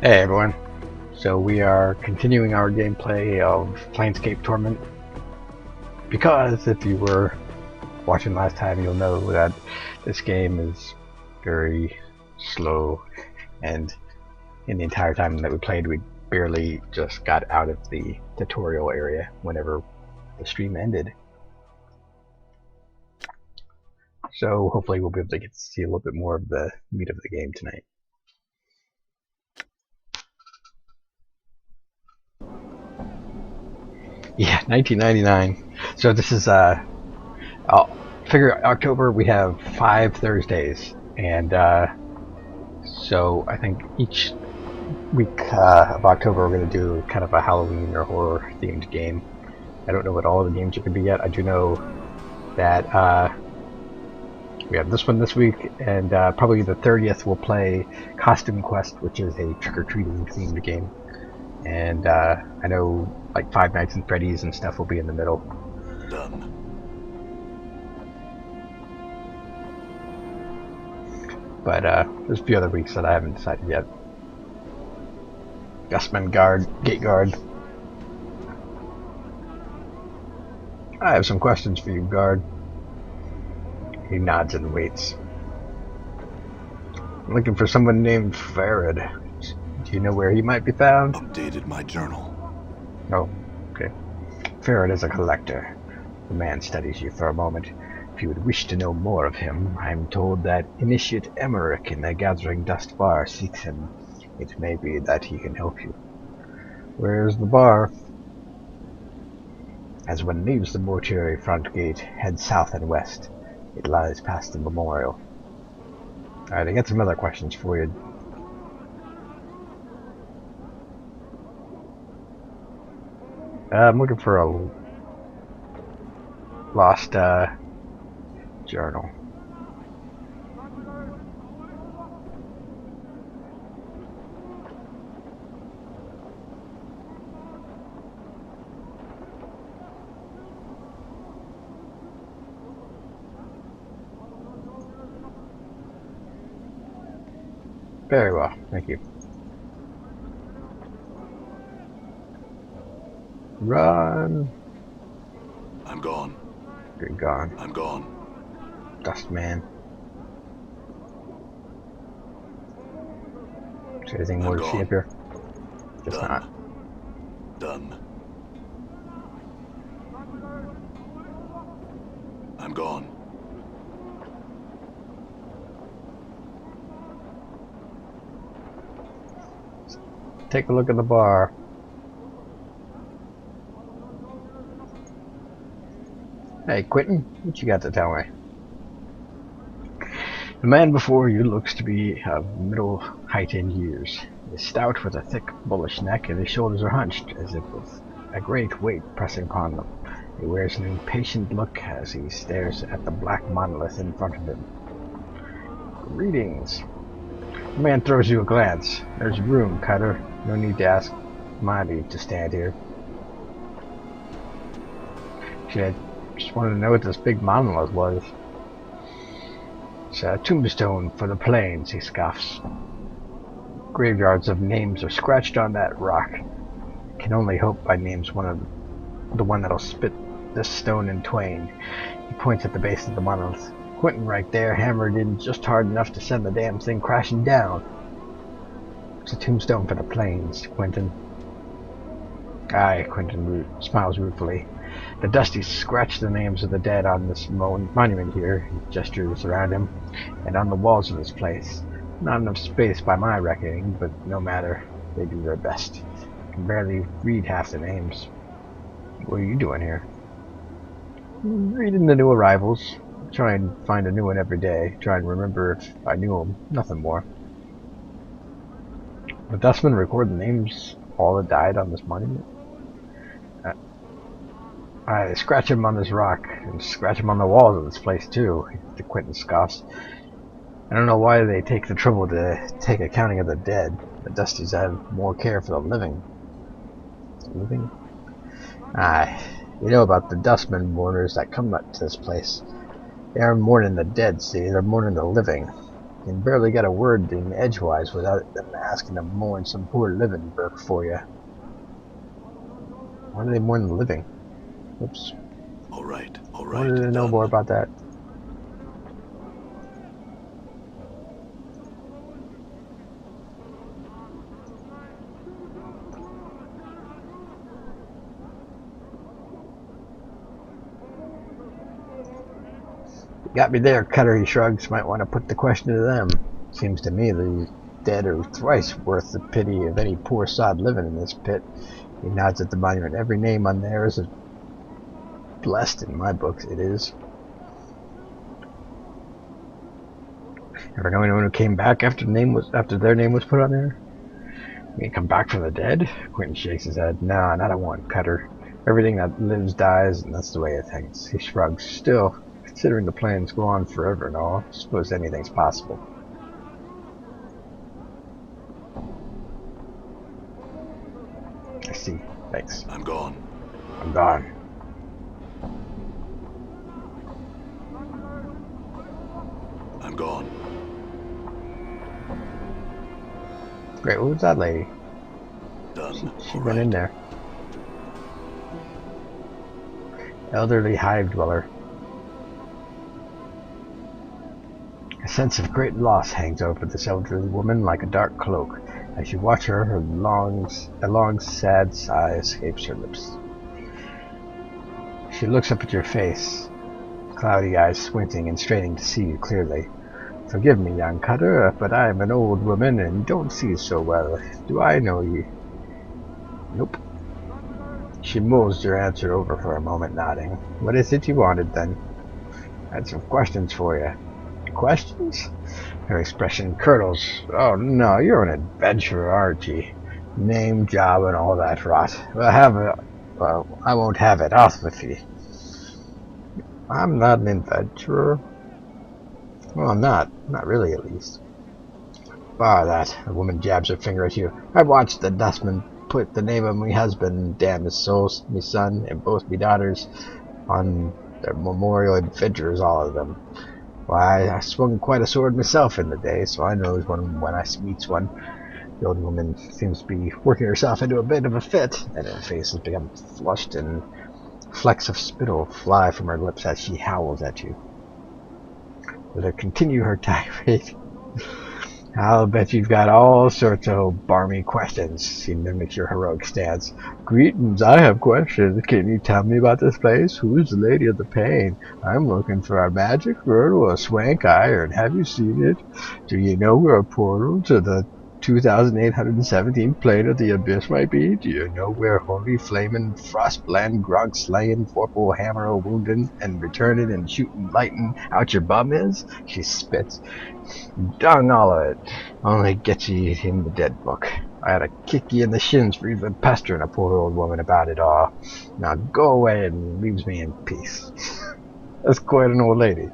Hey everyone, so we are continuing our gameplay of Planescape Torment, because if you were watching last time you'll know that this game is very slow, and in the entire time that we played we barely just got out of the tutorial area whenever the stream ended. So hopefully we'll be able to get to see a little bit more of the meat of the game tonight. Yeah, 1999. So this is I'll figure October we have 5 Thursdays, and so I think each week of October we're going to do kind of a Halloween or horror themed game. I don't know what all the games are going to be yet. I do know that we have this one this week, and probably the 30th we'll play Costume Quest, which is a trick-or-treating themed game. And I know like Five Nights at Freddy's and stuff will be in the middle. Done. But there's a few other weeks that I haven't decided yet. Gustman Guard, Gate Guard. I have some questions for you, Guard. He nods and waits. I'm looking for someone named Farad. Do you know where he might be found? Updated my journal. Oh, okay. Farad is a collector. The man studies you for a moment. If you would wish to know more of him, I am told that Initiate Emmerich in the Gathering Dust Bar seeks him. It may be that he can help you. Where's the bar? As one leaves the mortuary front gate, head south and west. It lies past the memorial. Alright, I got some other questions for you. I'm looking for a lost journal. Very well, thank you. Run! I'm gone. You're gone. I'm gone. Dust man. Is there anything more to see up here? Just Done. not. Done. I'm gone. Take a look at the bar. Hey, Quentin, what you got to tell me? The man before you looks to be of middle height in years. He is stout with a thick, bullish neck, and his shoulders are hunched, as if with a great weight pressing upon them. He wears an impatient look as he stares at the black monolith in front of him. Greetings. The man throws you a glance. There's room, Cutter. No need to ask my leave to stand here. Shit, just wanted to know what this big monolith was. It's a tombstone for the plains, he scoffs. Graveyards of names are scratched on that rock. Can only hope by names the one that'll split this stone in twain. He points at the base of the monolith. Quentin right there hammered in just hard enough to send the damn thing crashing down. It's a tombstone for the plains, Quentin. Aye, Quentin smiles ruefully. The Dusties scratch the names of the dead on this monument here, he gestures around him, and on the walls of this place. Not enough space by my reckoning, but no matter. They do their best. I can barely read half the names. What are you doing here? Reading the new arrivals. Try and find a new one every day. Try and remember if I knew them. Nothing more. The Dustmen record the names of all that died on this monument? I scratch him on this rock, and scratch him on the walls of this place too, the Quentin scoffs. I don't know why they take the trouble to take accounting of the dead. The Dusties have more care for the living. Living? Aye, you know about the Dustmen mourners that come to this place. They aren't mourning the dead, see, they're mourning the living. can barely get a word in edgewise without them asking to mourn some poor living Burke for you. Why do they mourn the living? Oops. All right, I wanted to know done. more about that. Got me there, Cutter, he shrugs. Might want to put the question to them. Seems to me the dead are thrice worth the pity of any poor sod living in this pit. He nods at the monument. Every name on there is blessed in my books, it is. Ever know anyone who came back after their name was put on there? You come back from the dead? Quentin shakes his head. Nah, not a one, Cutter. Everything that lives dies, and that's the way of things. He shrugs. Still, considering the plans go on forever and all, I suppose anything's possible. I see. Thanks. I'm gone. I'm gone. I'm gone. Great, what was that lady? Done. She All went in right. there. Elderly hive dweller. A sense of great loss hangs over this elderly woman like a dark cloak. As you watch her, a long, sad sigh escapes her lips. She looks up at your face, cloudy eyes squinting and straining to see you clearly. Forgive me, young Cutter, but I am an old woman and don't see so well. Do I know you? Nope. She mulls your answer over for a moment, nodding. What is it you wanted, then? I had some questions for you. Questions? Her expression curdles. Oh no, you're an adventurer, aren't you? Name, job, and all that rot. I won't have it. Off with you. I'm not an adventurer. Well, I'm not. Not really, at least. Bar that. The woman jabs her finger at you. I watched the dustman put the name of me husband, damn his souls, me son, and both me daughters on their memorial adventures, all of them. Why, I swung quite a sword myself in the day, so I knows when I meets one. The old woman seems to be working herself into a bit of a fit, and her face has become flushed, and flecks of spittle fly from her lips as she howls at you. Let her continue her tirade. I'll bet you've got all sorts of barmy questions. She mimics your heroic stance. Greetings, I have questions. Can you tell me about this place? Who's the Lady of the Pain? I'm looking for a magic girl with a swank iron. Have you seen it? Do you know where a portal to the 2817 plane of the abyss might be? Do you know where holy flamin' frostbland grog slaying vorpal hammer woundin' and returning and shooting lightning out your bum is? She spits. Dung all of it. Only gets you in the dead book. I ought to kick you in the shins for even pestering a poor old woman about it all. Now go away and leaves me in peace. That's quite an old lady.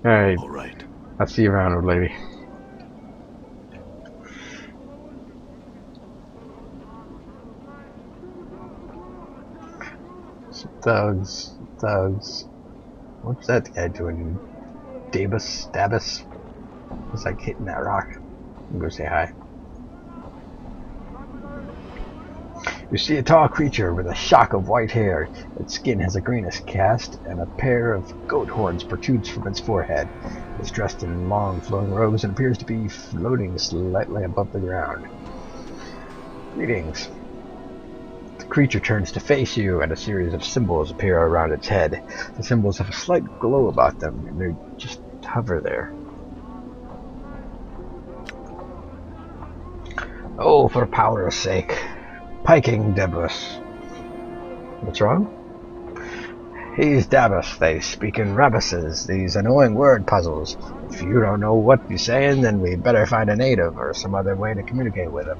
Alright, All right. I'll see you around, old lady. Some thugs. What's that guy doing? Stabus? It's like hitting that rock. I'm gonna say hi. You see a tall creature with a shock of white hair. Its skin has a greenish cast, and a pair of goat horns protrudes from its forehead. It's dressed in long flowing robes and appears to be floating slightly above the ground. Greetings. The creature turns to face you, and a series of symbols appear around its head. The symbols have a slight glow about them, and they just hover there. Oh, for power's sake. Piking Debus. What's wrong? He's Dabus. They speak in rabuses, these annoying word puzzles. If you don't know what you're saying, then we better find a native or some other way to communicate with them.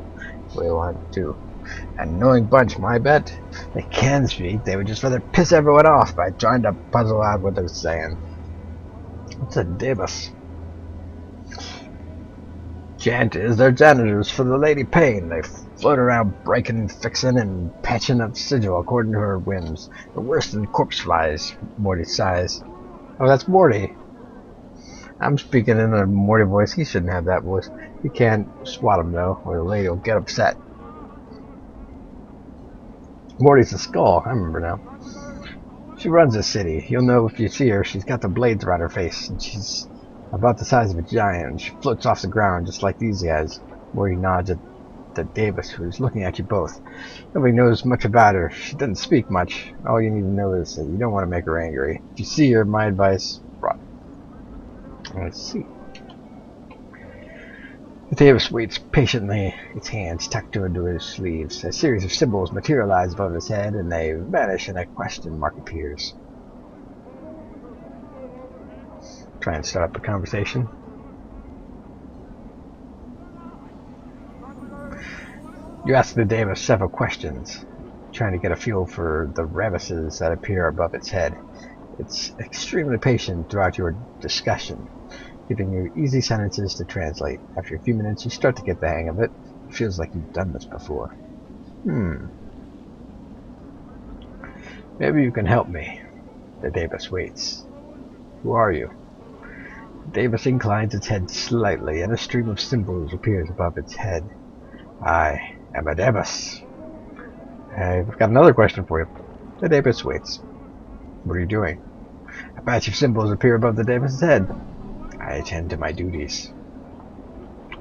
We want to. An annoying bunch, my bet. They can speak, they would just rather piss everyone off by trying to puzzle out what they're saying. What's a Dabus? Chant is they're janitors for the Lady Pain. They float around breaking, fixing, and patching up sigil according to her whims. They're worse than corpse flies, Morty sighs. Oh, that's Morty. I'm speaking in a Morty voice. He shouldn't have that voice. You can't swat him though, or the lady will get upset. Morty's a skull. I remember now. She runs the city. You'll know if you see her. She's got the blades around her face, and she's about the size of a giant. And she floats off the ground just like these guys. Morty nods at Davis, who's looking at you both. Nobody knows much about her. She doesn't speak much. All you need to know is that you don't want to make her angry. If you see her, my advice, run. Let's see. Davis waits patiently, its hands tucked into his sleeves. A series of symbols materialize above his head, and they vanish, and a question mark appears. Try and start up a conversation. You ask the Davis several questions, trying to get a feel for the ravises that appear above its head. It's extremely patient throughout your discussion, giving you easy sentences to translate. After a few minutes, you start to get the hang of it. It feels like you've done this before. Maybe you can help me. The Davis waits. Who are you? Davis inclines its head slightly, and a stream of symbols appears above its head. I am a Davis. I've got another question for you. The Davis waits. What are you doing? A batch of symbols appear above the Davis's head. I attend to my duties.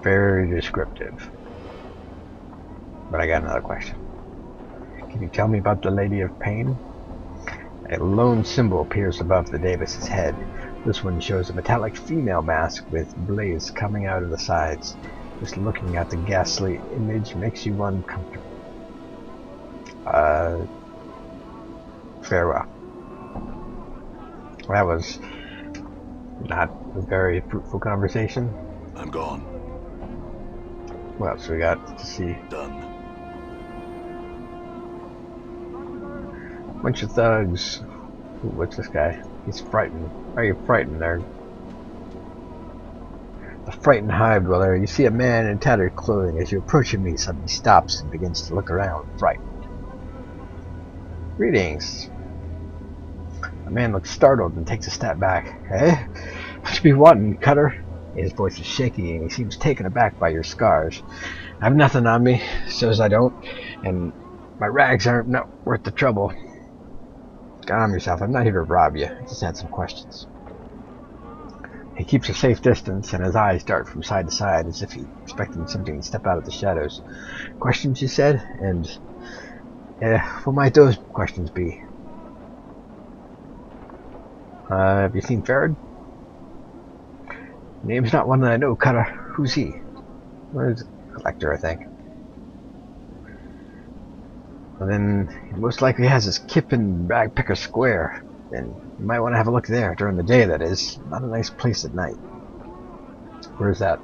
Very descriptive. But I got another question. Can you tell me about the Lady of Pain? A lone symbol appears above the Davis's head. This one shows a metallic female mask with blades coming out of the sides. Just looking at the ghastly image makes you uncomfortable. Farewell. That was not a very fruitful conversation. I'm gone. What else we got to see? Done. Bunch of thugs. Ooh, what's this guy? He's frightened. Why are you frightened there? The frightened hive dweller. You see a man in tattered clothing. As you approach him, he suddenly stops and begins to look around, frightened. Greetings. A man looks startled and takes a step back. Eh? What you be wanting, Cutter? His voice is shaky and he seems taken aback by your scars. I have nothing on me, so's I don't, and my rags aren't not worth the trouble. Calm yourself, I'm not here to rob you. I just had some questions. He keeps a safe distance and his eyes dart from side to side as if he's expecting something to step out of the shadows. Questions, you said? And what might those questions be? Have you seen Farad? Name's not one that I know, Cutter. Who's he? Well, he's a collector, I think. And then he most likely has his kip in Ragpicker Square. Then you might want to have a look there, during the day that is. Not a nice place at night. Where's that?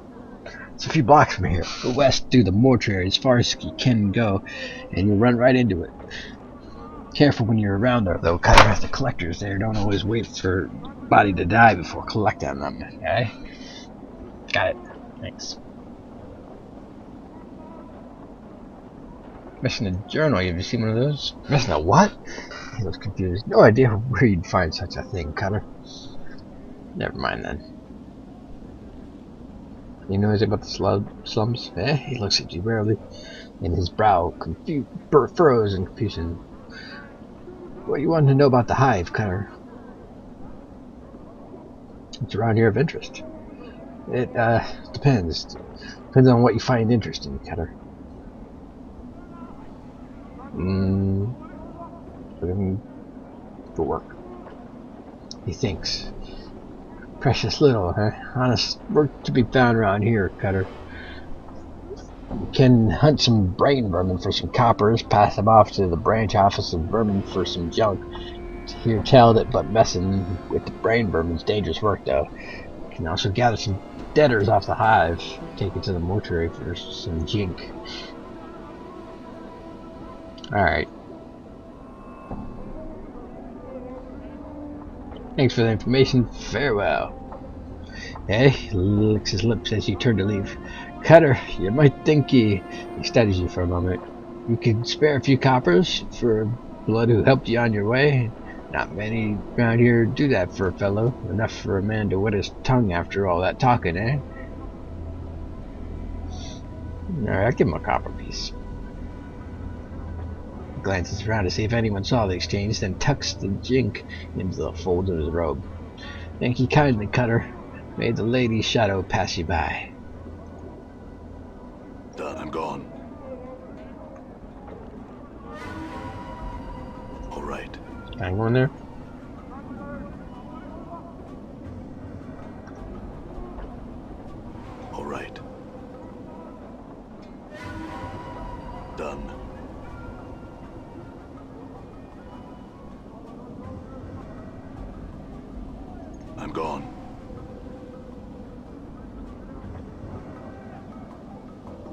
It's a few blocks from here. Go west through the mortuary as far as you can go, and you'll run right into it. Careful when you're around there, though. Cutter, the collectors there don't always wait for a body to die before collecting them, okay? Got it. Thanks. Missing a journal. Have you seen one of those? Missing a what? He was confused. No idea where you'd find such a thing, Cutter. Never mind then. You know anything about the slums? He looks at you warily, and his brow furrows in confusion. What you want to know about the hive, Cutter? It's around here of interest. It depends. Depends on what you find interesting, Cutter. Looking for work. He thinks. Precious little, huh? Honest work to be found around here, Cutter. You can hunt some brain vermin for some coppers, pass them off to the branch office of vermin for some junk. Hear tell that, but messing with the brain vermin's dangerous work, though. You can also gather some deaders off the hive, take it to the mortuary for some jink. Alright. Thanks for the information. Farewell. He licks his lips as you turn to leave. Cutter, you might think he studies you for a moment. You could spare a few coppers for blood who helped you on your way. Not many around here do that for a fellow. Enough for a man to wet his tongue after all that talking, eh? Alright, I'll give him a copper piece. He glances around to see if anyone saw the exchange, then tucks the jink into the folds of his robe. Thank you kindly, Cutter. May the lady's shadow pass you by. Done. I'm gone. All right. Can I go in there? All right. Done. I'm gone.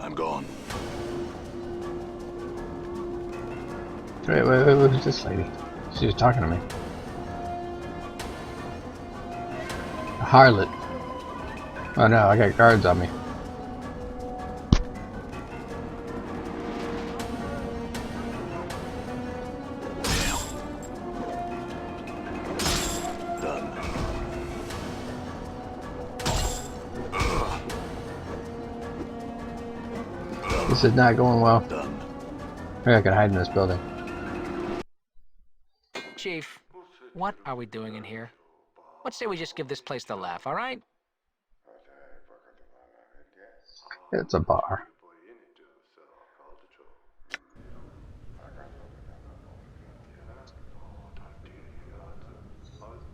I'm gone. Wait, who's this lady? She was talking to me. A harlot. Oh no, I got guards on me. Done. This is not going well. Done. Maybe I can hide in this building. Chief, what are we doing in here? Let's say we just give this place the laugh, all right? It's a bar.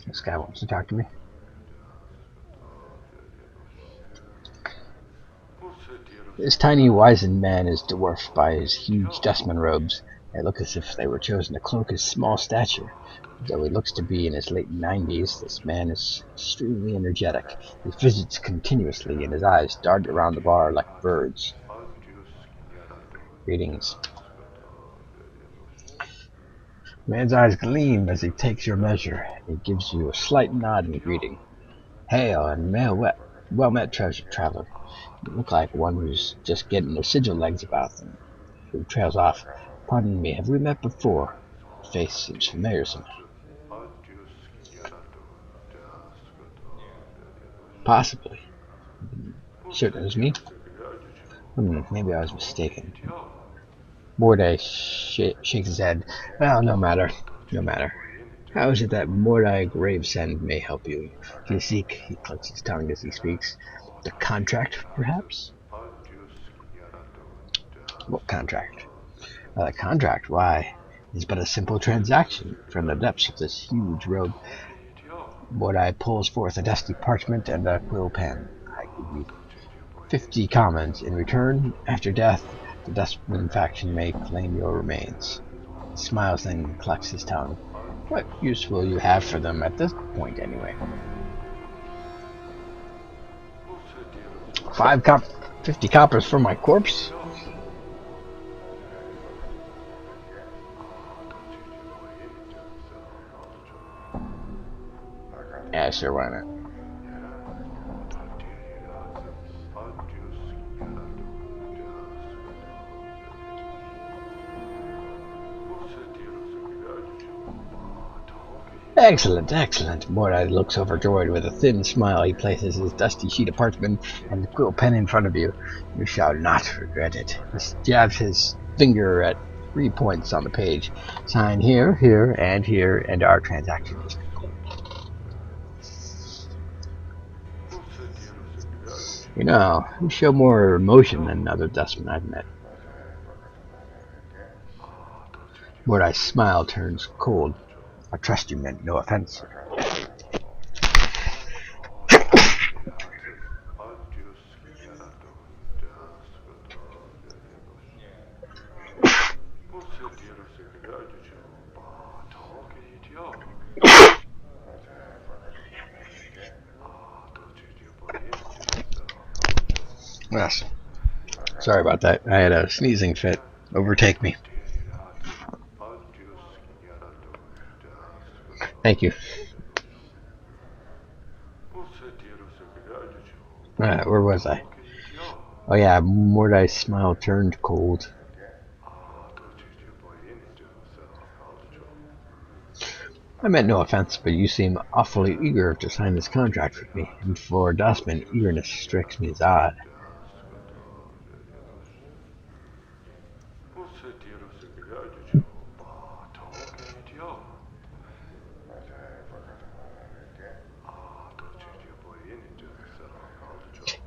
This guy wants to talk to me. This tiny wizened man is dwarfed by his huge dustman robes. They look as if they were chosen to cloak his small stature. Though he looks to be in his late 90s, this man is extremely energetic. He fidgets continuously and his eyes dart around the bar like birds. Greetings. The man's eyes gleam as he takes your measure. He gives you a slight nod in greeting. Hail and well met, traveler. You look like one who's just getting their sigil legs about them. Who trails off. Pardon me, have we met before? The face seems familiar somehow. Possibly. Certain it was me? Maybe I was mistaken. Mordai shakes his head. Well, no matter. No matter. How is it that Mordai Gravesend may help you? If you seek, he clicks his tongue as he speaks, the contract, perhaps? What contract? The contract, why, is but a simple transaction. From the depths of this huge robe, Mordai pulls forth a dusty parchment and a quill pen. I give you 50 commons. In return, after death, the Dustman faction may claim your remains. He smiles, then clucks his tongue. What use will you have for them at this point, anyway? 50 coppers for my corpse? Yeah, sure, why not? Excellent, excellent. Mordai looks overjoyed. With a thin smile, he places his dusty sheet of parchment and the quill pen in front of you. You shall not regret it. He jabs his finger at 3 points on the page. Sign here, here, and our transaction is complete. You know, you show more emotion than other dustmen I've met. Mordai's smile turns cold. I trust you meant no offense. Yes. Sorry about that. I had a sneezing fit overtake me. Thank you. Where was I? Oh yeah, Mordai's smile turned cold. I meant no offense, but you seem awfully eager to sign this contract with me, and for a dustman, eagerness strikes me as odd.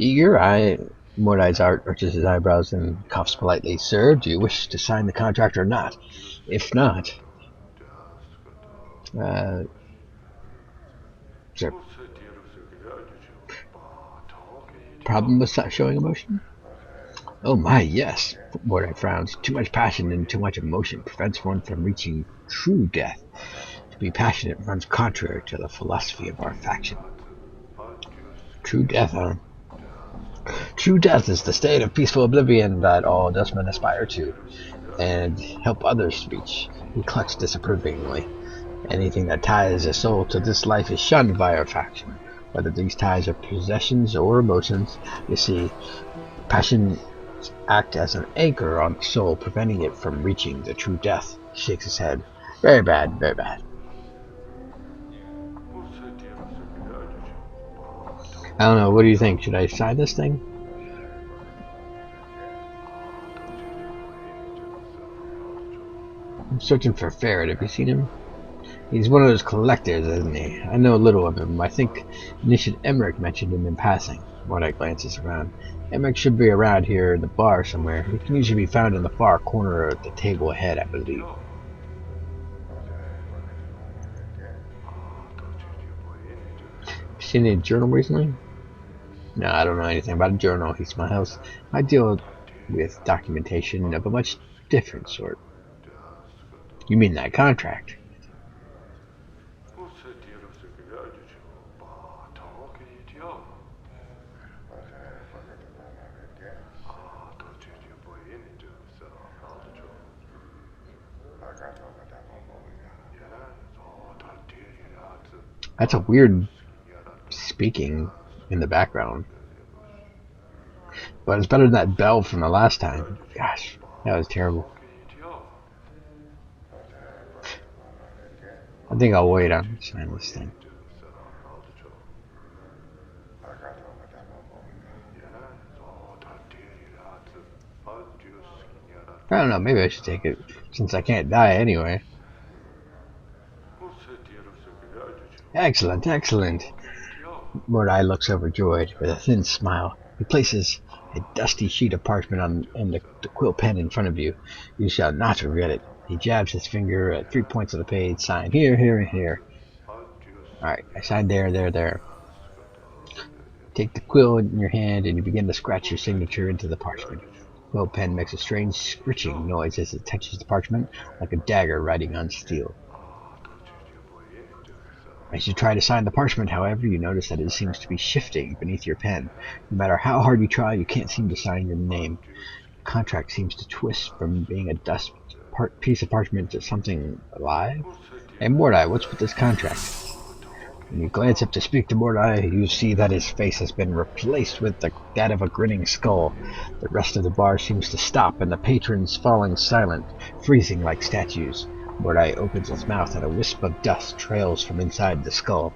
Eager? Mordai's arches his eyebrows and coughs politely. Sir, do you wish to sign the contract or not? If not, uh, is there a problem with showing emotion? Oh my, yes. Mordai frowns. Too much passion and too much emotion prevents one from reaching true death. To be passionate runs contrary to the philosophy of our faction. True death, huh? True death is the state of peaceful oblivion that all dustmen aspire to, and help others reach. He clucks disapprovingly. Anything that ties a soul to this life is shunned by our faction, whether these ties are possessions or emotions. You see, passion act as an anchor on the soul, preventing it from reaching the true death. He shakes his head. Very bad, very bad. I don't know, what do you think? Should I sign this thing? I'm searching for Ferret. Have you seen him? He's one of those collectors, isn't he? I know little of him. I think Nishid Emmerich mentioned him in passing. Mordai glances around. Emmerich should be around here in the bar somewhere. He can usually be found in the far corner of the table ahead, I believe. Seen a journal recently? No, I don't know anything about a journal. He smiles. I deal with documentation of a much different sort. You mean that contract? That's a weird speaking in the background. But it's better than that bell from the last time. Gosh, that was terrible. I think I'll wait on sign this thing. I don't know, maybe I should take it, since I can't die anyway. Excellent, excellent. Mordai looks overjoyed with a thin smile. He places a dusty sheet of parchment on the quill pen in front of you. You shall not regret it. He jabs his finger at 3 points of the page. Sign here, here, and here. Alright, I signed there, there, there. Take the quill in your hand and you begin to scratch your signature into the parchment. The quill pen makes a strange scritching noise as it touches the parchment, like a dagger riding on steel. As you try to sign the parchment, however, you notice that it seems to be shifting beneath your pen. No matter how hard you try, you can't seem to sign your name. The contract seems to twist from being a piece of parchment to something alive. Hey Mordai, what's with this contract? When you glance up to speak to Mordai, you see that his face has been replaced with that of a grinning skull. The rest of the bar seems to stop, and the patrons falling silent, freezing like statues. Mordai opens its mouth, and a wisp of dust trails from inside the skull.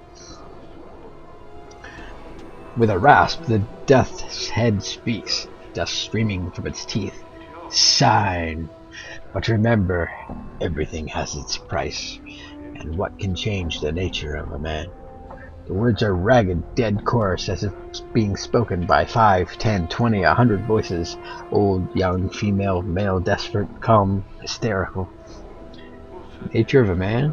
With a rasp, the death's head speaks, dust streaming from its teeth. Sign! But remember, everything has its price, and what can change the nature of a man? The words are ragged, dead chorus, as if being spoken by 5, 10, 20, 100 voices. Old, young, female, male, desperate, calm, hysterical. Nature of a man?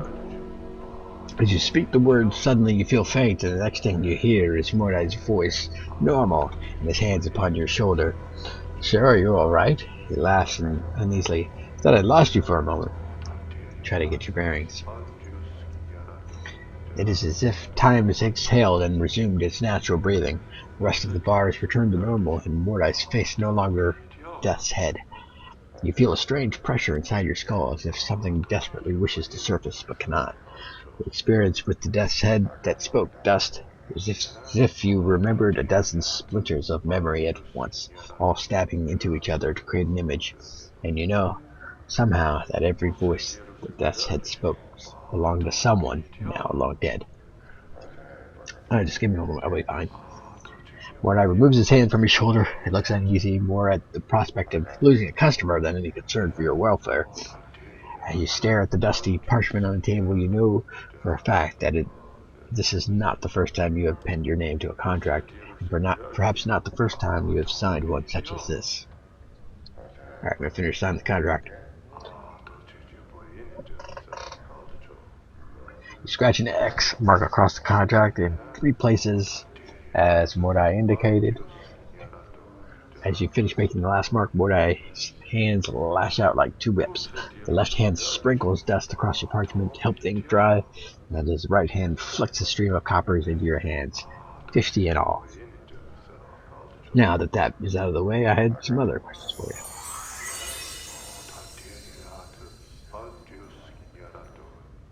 As you speak the words, suddenly you feel faint, and the next thing you hear is Mordai's voice, normal, and his hands upon your shoulder. Sir, are you alright? He laughs uneasily. Thought I'd lost you for a moment. Try to get your bearings. It is as if time has exhaled and resumed its natural breathing. The rest of the bar has returned to normal, and Mordai's face no longer death's head. You feel a strange pressure inside your skull, as if something desperately wishes to surface but cannot. The experience with the death's head that spoke dust was as if you remembered a dozen splinters of memory at once, all stabbing into each other to create an image. And you know, somehow, that every voice The death's head spoke, belonged to someone, now long dead. Alright, just give me a moment, I'll be fine. Mordai removes his hand from his shoulder and looks uneasy, more at the prospect of losing a customer than any concern for your welfare. As you stare at the dusty parchment on the table, you know for a fact that this is not the first time you have penned your name to a contract, and perhaps not the first time you have signed one such as this. Alright, I'm going to finish signing the contract. You scratch an X mark across the contract in 3 places, as Mordai indicated. As you finish making the last mark, Mordai's hands lash out like 2 whips. The left hand sprinkles dust across your parchment to help the ink dry, and his right hand flicks a stream of coppers into your hands, 50 in all. Now that that is out of the way, I had some other questions for you.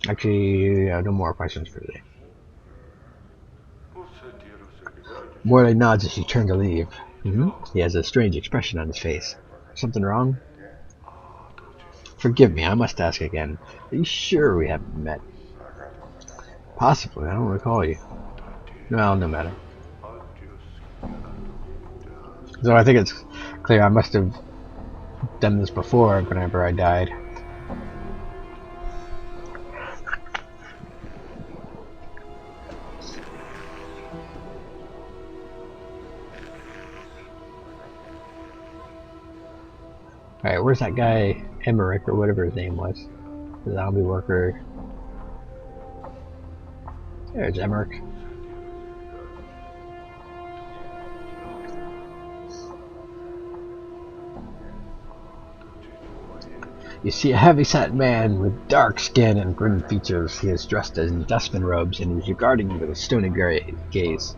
Actually, no more questions for today. Mordai nods as you turn to leave. He has a strange expression on his face. Something wrong? Forgive me, I must ask again. Are you sure we haven't met? Possibly, I don't recall you. Well, no matter. So I think it's clear I must have done this before whenever I died. Alright, where's that guy, Emmerich, or whatever his name was? The zombie worker. There's Emmerich. You see a heavy-set man with dark skin and grim features. He is dressed in dustman robes and is regarding you with a stony gaze.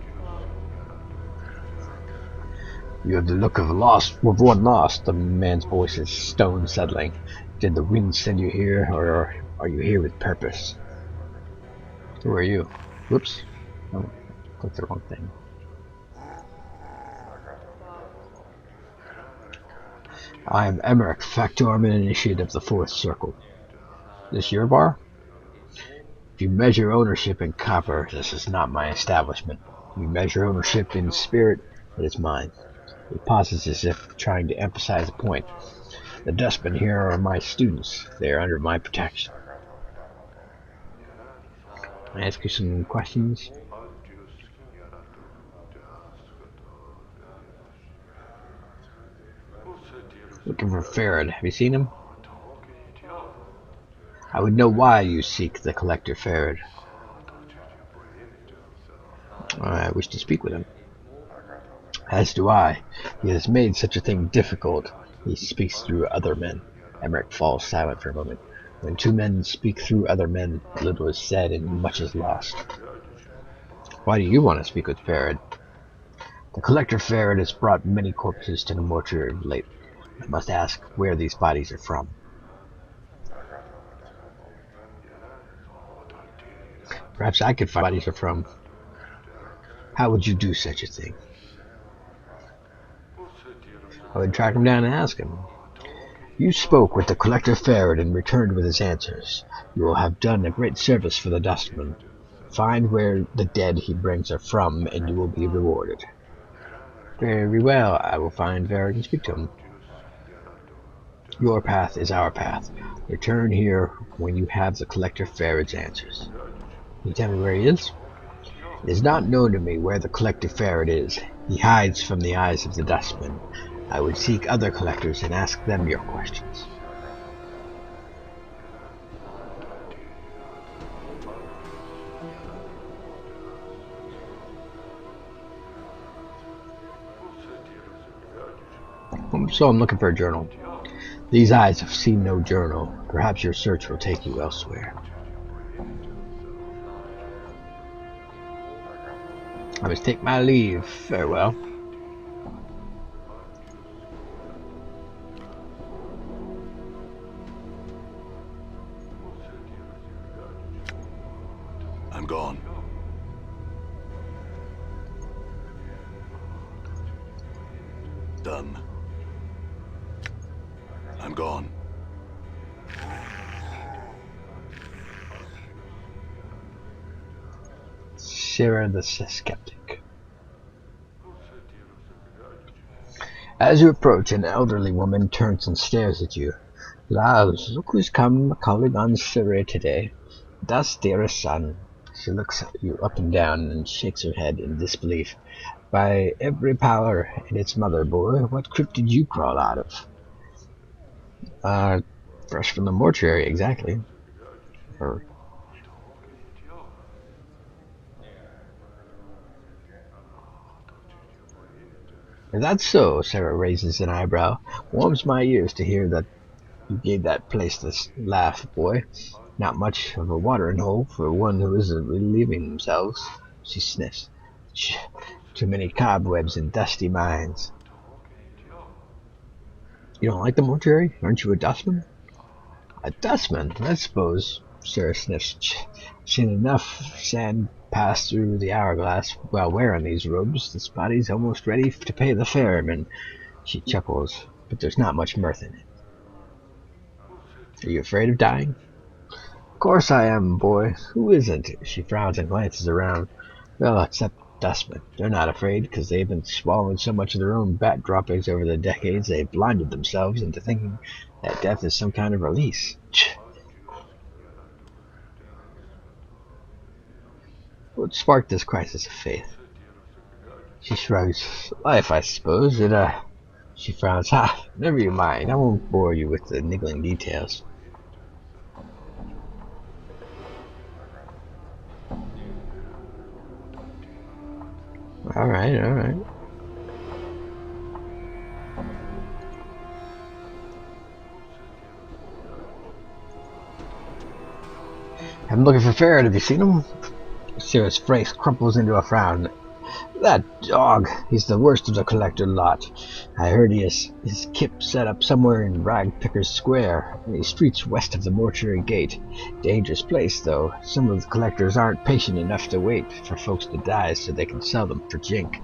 You have the look of one lost. The man's voice is stone settling. Did the wind send you here, or are you here with purpose? Who are you? Whoops. Oh, clicked the wrong thing. I am Emmerich, Factorum and Initiate of the 4th Circle. This your bar? If you measure ownership in copper, this is not my establishment. If you measure ownership in spirit, it is mine. He pauses as if trying to emphasize a point. The dustmen here are my students. They are under my protection. Can I ask you some questions? Looking for Farad. Have you seen him? I would know why you seek the Collector Farad. I wish to speak with him. As do I. He has made such a thing difficult. He speaks through other men. Emmerich falls silent for a moment. When 2 men speak through other men, little is said and much is lost. Why do you want to speak with Farad? The Collector Farad has brought many corpses to the mortuary of late. I must ask where these bodies are from. Perhaps I could find bodies are from. How would you do such a thing? I would track him down and ask him. You spoke with the Collector Farad and returned with his answers. You will have done a great service for the dustman. Find where the dead he brings are from, and you will be rewarded. Very well, I will find Farad and speak to him. Your path is our path. Return here when you have the Collector Farad's answers. Can you tell me where he is? It is not known to me where the Collector Farad is. He hides from the eyes of the dustmen. I would seek other collectors and ask them your questions. So I'm looking for a journal. These eyes have seen no journal. Perhaps your search will take you elsewhere. I must take my leave. Farewell. I'm gone. Done. I'm gone. Sarah the Skeptic. As you approach, an elderly woman turns and stares at you. Lads, look who's come calling on Sarah today. Das dearest son. She looks at you up and down and shakes her head in disbelief. By every power and its mother, boy, what crypt did you crawl out of? Fresh from the mortuary, exactly. Or If that's so, Sarah raises an eyebrow. Warms my ears to hear that you gave that place this laugh, boy. Not much of a watering hole for one who isn't relieving themselves. She sniffs. Too many cobwebs and dusty minds. You don't like the mortuary? Aren't you a dustman? A dustman, I suppose. Sarah sniffs. Seen enough sand pass through the hourglass while wearing these robes. This body's almost ready to pay the ferryman. She chuckles, but there's not much mirth in it. Are you afraid of dying? Of course I am, boy. Who isn't? She frowns and glances around. Well, except dustmen. They're not afraid because they've been swallowing so much of their own bat droppings over the decades they've blinded themselves into thinking that death is some kind of release. What sparked this crisis of faith? She shrugs. Life, I suppose. She frowns. Ha! Never you mind. I won't bore you with the niggling details. Alright. I'm looking for Farrad. Have you seen him? Sarah's face crumples into a frown. That dog, he's the worst of the collector lot. I heard he has his kip set up somewhere in Ragpickers Square, the streets west of the mortuary gate. Dangerous place, though. Some of the collectors aren't patient enough to wait for folks to die so they can sell them for jink.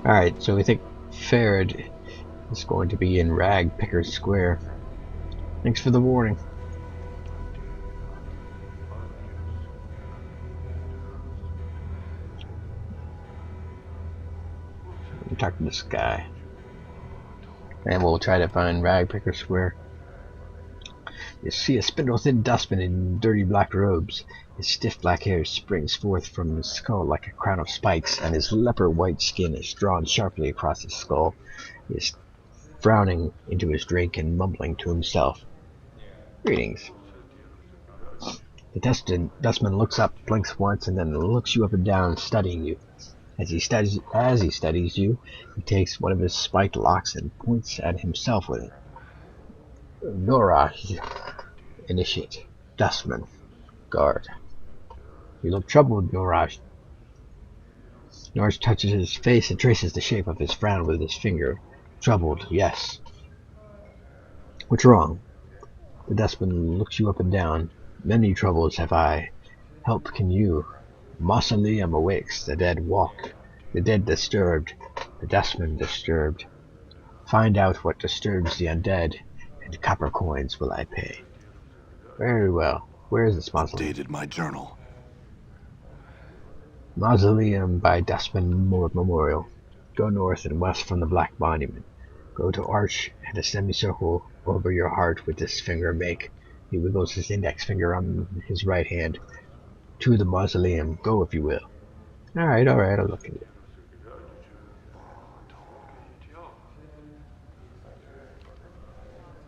Alright, so we think Farrad is going to be in Ragpickers Square. Thanks for the warning. Talk to this guy, and we'll try to find Ragpicker Square. You see a spindle-thin dustman in dirty black robes. His stiff black hair springs forth from his skull like a crown of spikes, and his leopard-white skin is drawn sharply across his skull. He is frowning into his drink and mumbling to himself. Greetings. The dustman looks up, blinks once, and then looks you up and down, studying you. As he studies you, he takes one of his spiked locks and points at himself with it. Nora, initiate. Dustman. Guard. You look troubled, Noraj. Noraj touches his face and traces the shape of his frown with his finger. Troubled, yes. What's wrong? The dustman looks you up and down. Many troubles have I. Help can you. Mausoleum awakes, the dead walk, the dead disturbed, the dustman disturbed. Find out what disturbs the undead, and copper coins will I pay. Very well. Where is this mausoleum? Updated my journal. Mausoleum by Dustman Memorial. Go north and west from the Black Monument. Go to arch and a semicircle over your heart with this finger make. He wiggles his index finger on his right hand. To the mausoleum. Go if you will. Alright, I'll look at it.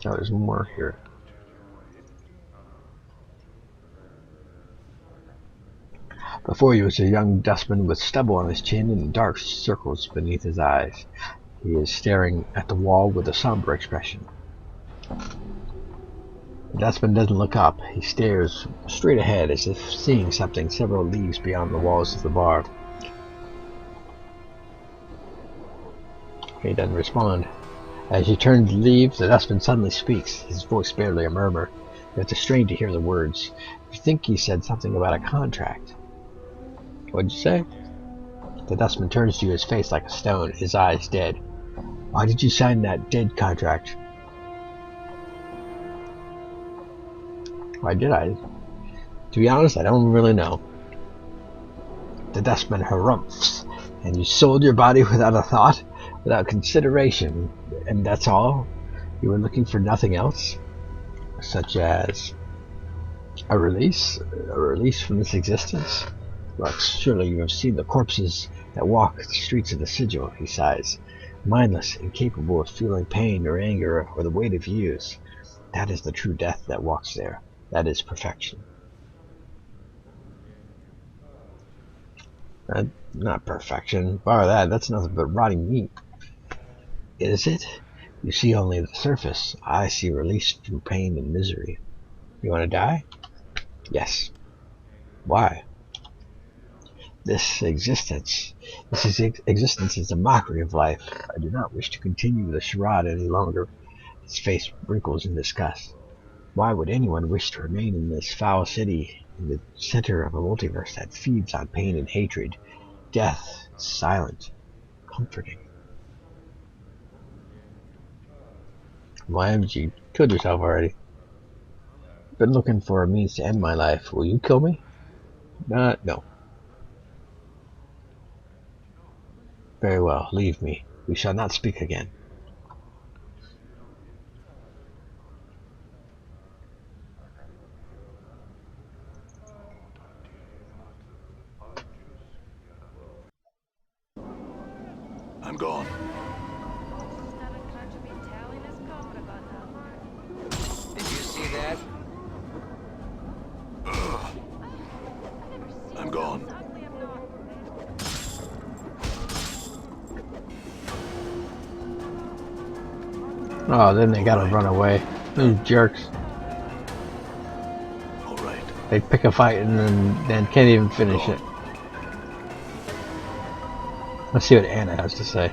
Oh, there's more here. Before you is a young dustman with stubble on his chin and dark circles beneath his eyes. He is staring at the wall with a somber expression. The dustman doesn't look up. He stares straight ahead as if seeing something several leagues beyond the walls of the bar. He doesn't respond. As you turn to leave, the dustman suddenly speaks, his voice barely a murmur. You have to strain to hear the words. You think he said something about a contract. What'd you say? The dustman turns to you, his face like a stone, his eyes dead. Why did you sign that dead contract? Why did I? To be honest, I don't really know. The dustman harumphs, and you sold your body without a thought, without consideration, and that's all? You were looking for nothing else? Such as a release? A release from this existence? Lux, surely you have seen the corpses that walk the streets of the sigil, he sighs. Mindless, incapable of feeling pain or anger or the weight of years. That is the true death that walks there. That is perfection. Not perfection. Bar that, that's nothing but rotting meat. Is it? You see only the surface. I see release from pain and misery. You want to die? Yes. Why? This existence is a mockery of life. I do not wish to continue the charade any longer. His face wrinkles in disgust. Why would anyone wish to remain in this foul city, in the center of a multiverse that feeds on pain and hatred? Death is silent, comforting. Why haven't you killed yourself already? Been looking for a means to end my life. Will you kill me? No. Very well, leave me. We shall not speak again. I'm gone. Did you see that? I'm gone. Oh, then they gotta run away. Those jerks. All right. They pick a fight and then can't even finish it. Let's see what Anna has to say.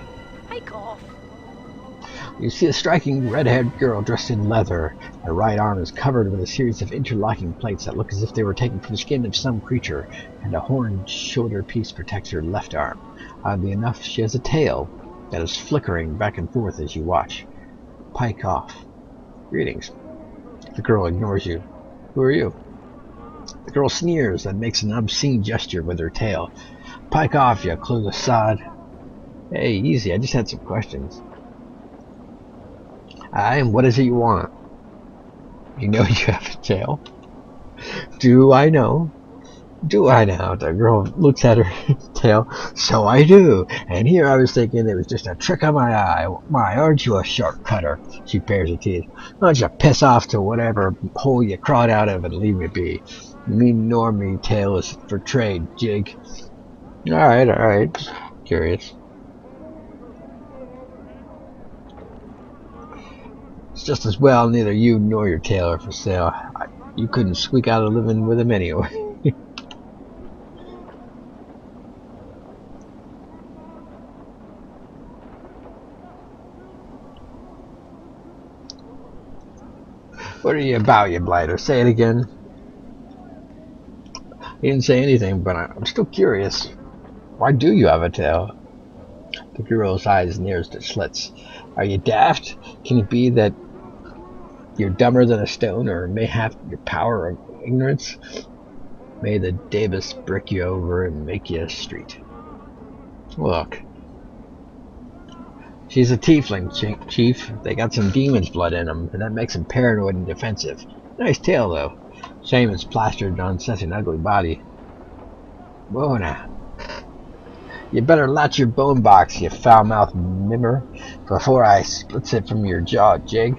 You see a striking red-haired girl dressed in leather. Her right arm is covered with a series of interlocking plates that look as if they were taken from the skin of some creature, and a horned shoulder piece protects her left arm. Oddly enough, she has a tail that is flickering back and forth as you watch. Pike off. Greetings. The girl ignores you. Who are you? The girl sneers and makes an obscene gesture with her tail. Pike off, you clueless sod. Hey, easy, I just had some questions. And what is it you want? You know you have a tail? Do I know? Do I now? The girl looks at her tail. So I do. And here I was thinking it was just a trick of my eye. Why, aren't you a shark cutter? She bares her teeth. Why don't you piss off to whatever hole you crawled out of and leave me be? Me nor me tail is for trade, jig. Alright. Curious. It's just as well neither you nor your tail are for sale. You couldn't squeak out a living with him anyway. What are you about, you blighter? Say it again. He didn't say anything, but I'm still curious. Why do you have a tail? The girl's eyes nearest to slits. Are you daft? Can it be that you're dumber than a stone, or mayhap your power of ignorance? May the Davis brick you over and make you a street. Look. She's a tiefling, Chief. They got some demon's blood in them, and that makes them paranoid and defensive. Nice tail, though. Shame it's plastered on such an ugly body. Whoa now. You better latch your bone box, you foul-mouthed mimmer, before I splits it from your jaw, jig.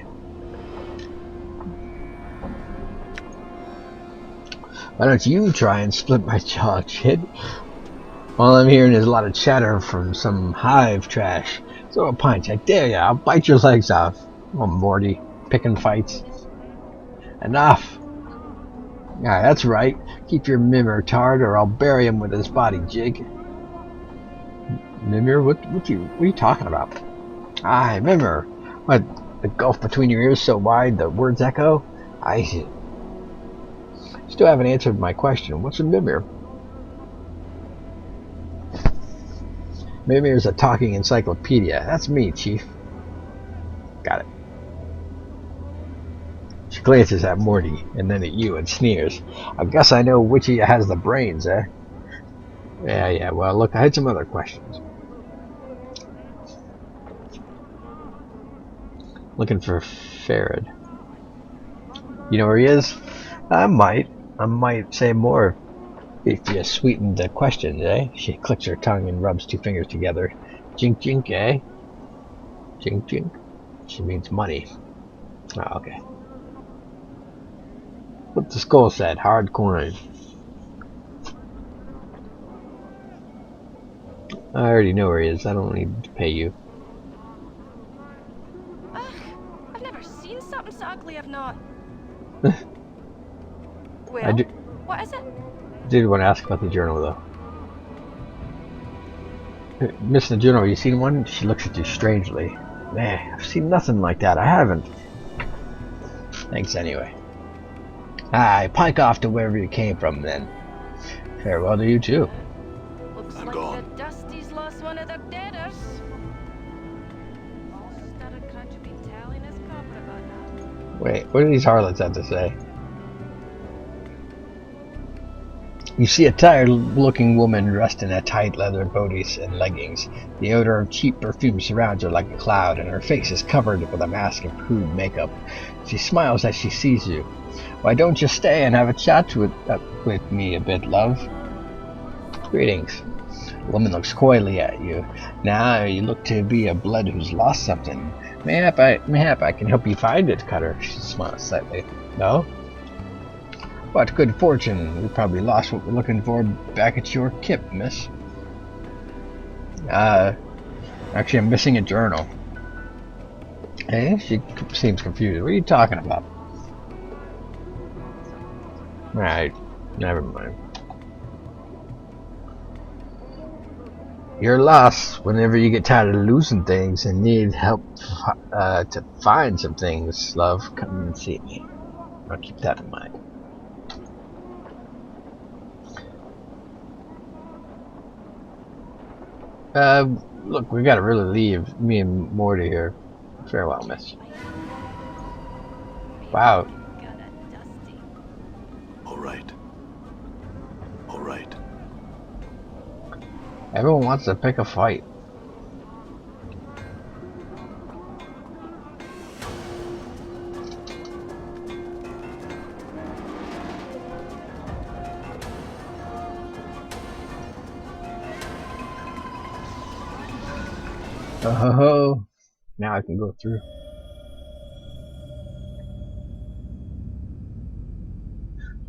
Why don't you try and split my jaw, kid? All I'm hearing is a lot of chatter from some hive trash. Throw a punch, I dare ya, I'll bite your legs off. Oh, Morty, picking fights. Enough! Yeah, that's right. Keep your mimmer tard, or I'll bury him with his body, jig. Mimmer? What are you talking about? Aye, mimmer. What, the gulf between your ears so wide the words echo? I still haven't answered my question. What's a mimmer? Mimir's a talking encyclopedia. That's me, Chief. Got it. She glances at Morty and then at you and sneers. I guess I know which of you has the brains, eh? Yeah, well, look, I had some other questions. Looking for Farad. You know where he is? I might say more if you sweeten the questions, eh? She clicks her tongue and rubs two fingers together. Jink jink, eh? Jink jink? She means money. Oh, okay. What the skull said, hard coin. I already know where he is. I don't need to pay you. Ugh, I've never seen something so ugly I've not. Well, what is it? Did want to ask about the journal, though. Miss the journal, you seen one? She looks at you strangely. Man, I've seen nothing like that. I haven't. Thanks anyway. Aye, pike off to wherever you came from, then. Farewell to you, too. Looks I'm like gone. the Dusty's lost one of their deaders. Wait, what do these harlots have to say? You see a tired-looking woman dressed in a tight leather bodice and leggings. The odor of cheap perfume surrounds her like a cloud, and her face is covered with a mask of crude makeup. She smiles as she sees you. Why don't you stay and have a chat with me a bit, love? Greetings. The woman looks coyly at you. Now you look to be a blood who's lost something. Mayhap I can help you find it, Cutter. She smiles slightly. No? What good fortune. We probably lost what we're looking for back at your kip, miss. Actually, I'm missing a journal. Hey, she seems confused. What are you talking about? Right, never mind. You're lost whenever you get tired of losing things and need help to find some things, love. Come and see me. I'll keep that in mind. Look, we gotta really leave. Me and Morty here. Farewell, miss. Wow. All right. Everyone wants to pick a fight. Oh ho ho. Now I can go through.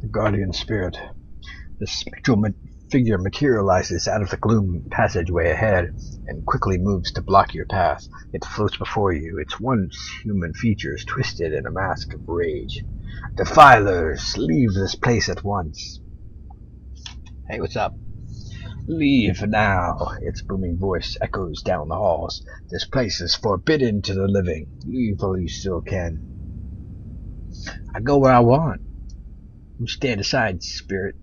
The guardian spirit. The spectral figure materializes out of the gloom passageway ahead and quickly moves to block your path. It floats before you, its once human features twisted in a mask of rage. Defilers, leave this place at once. Hey, what's up? Leave now. Its booming voice echoes down the halls. This place is forbidden to the living. Leave while you still can. I go where I want. You stand aside, spirit.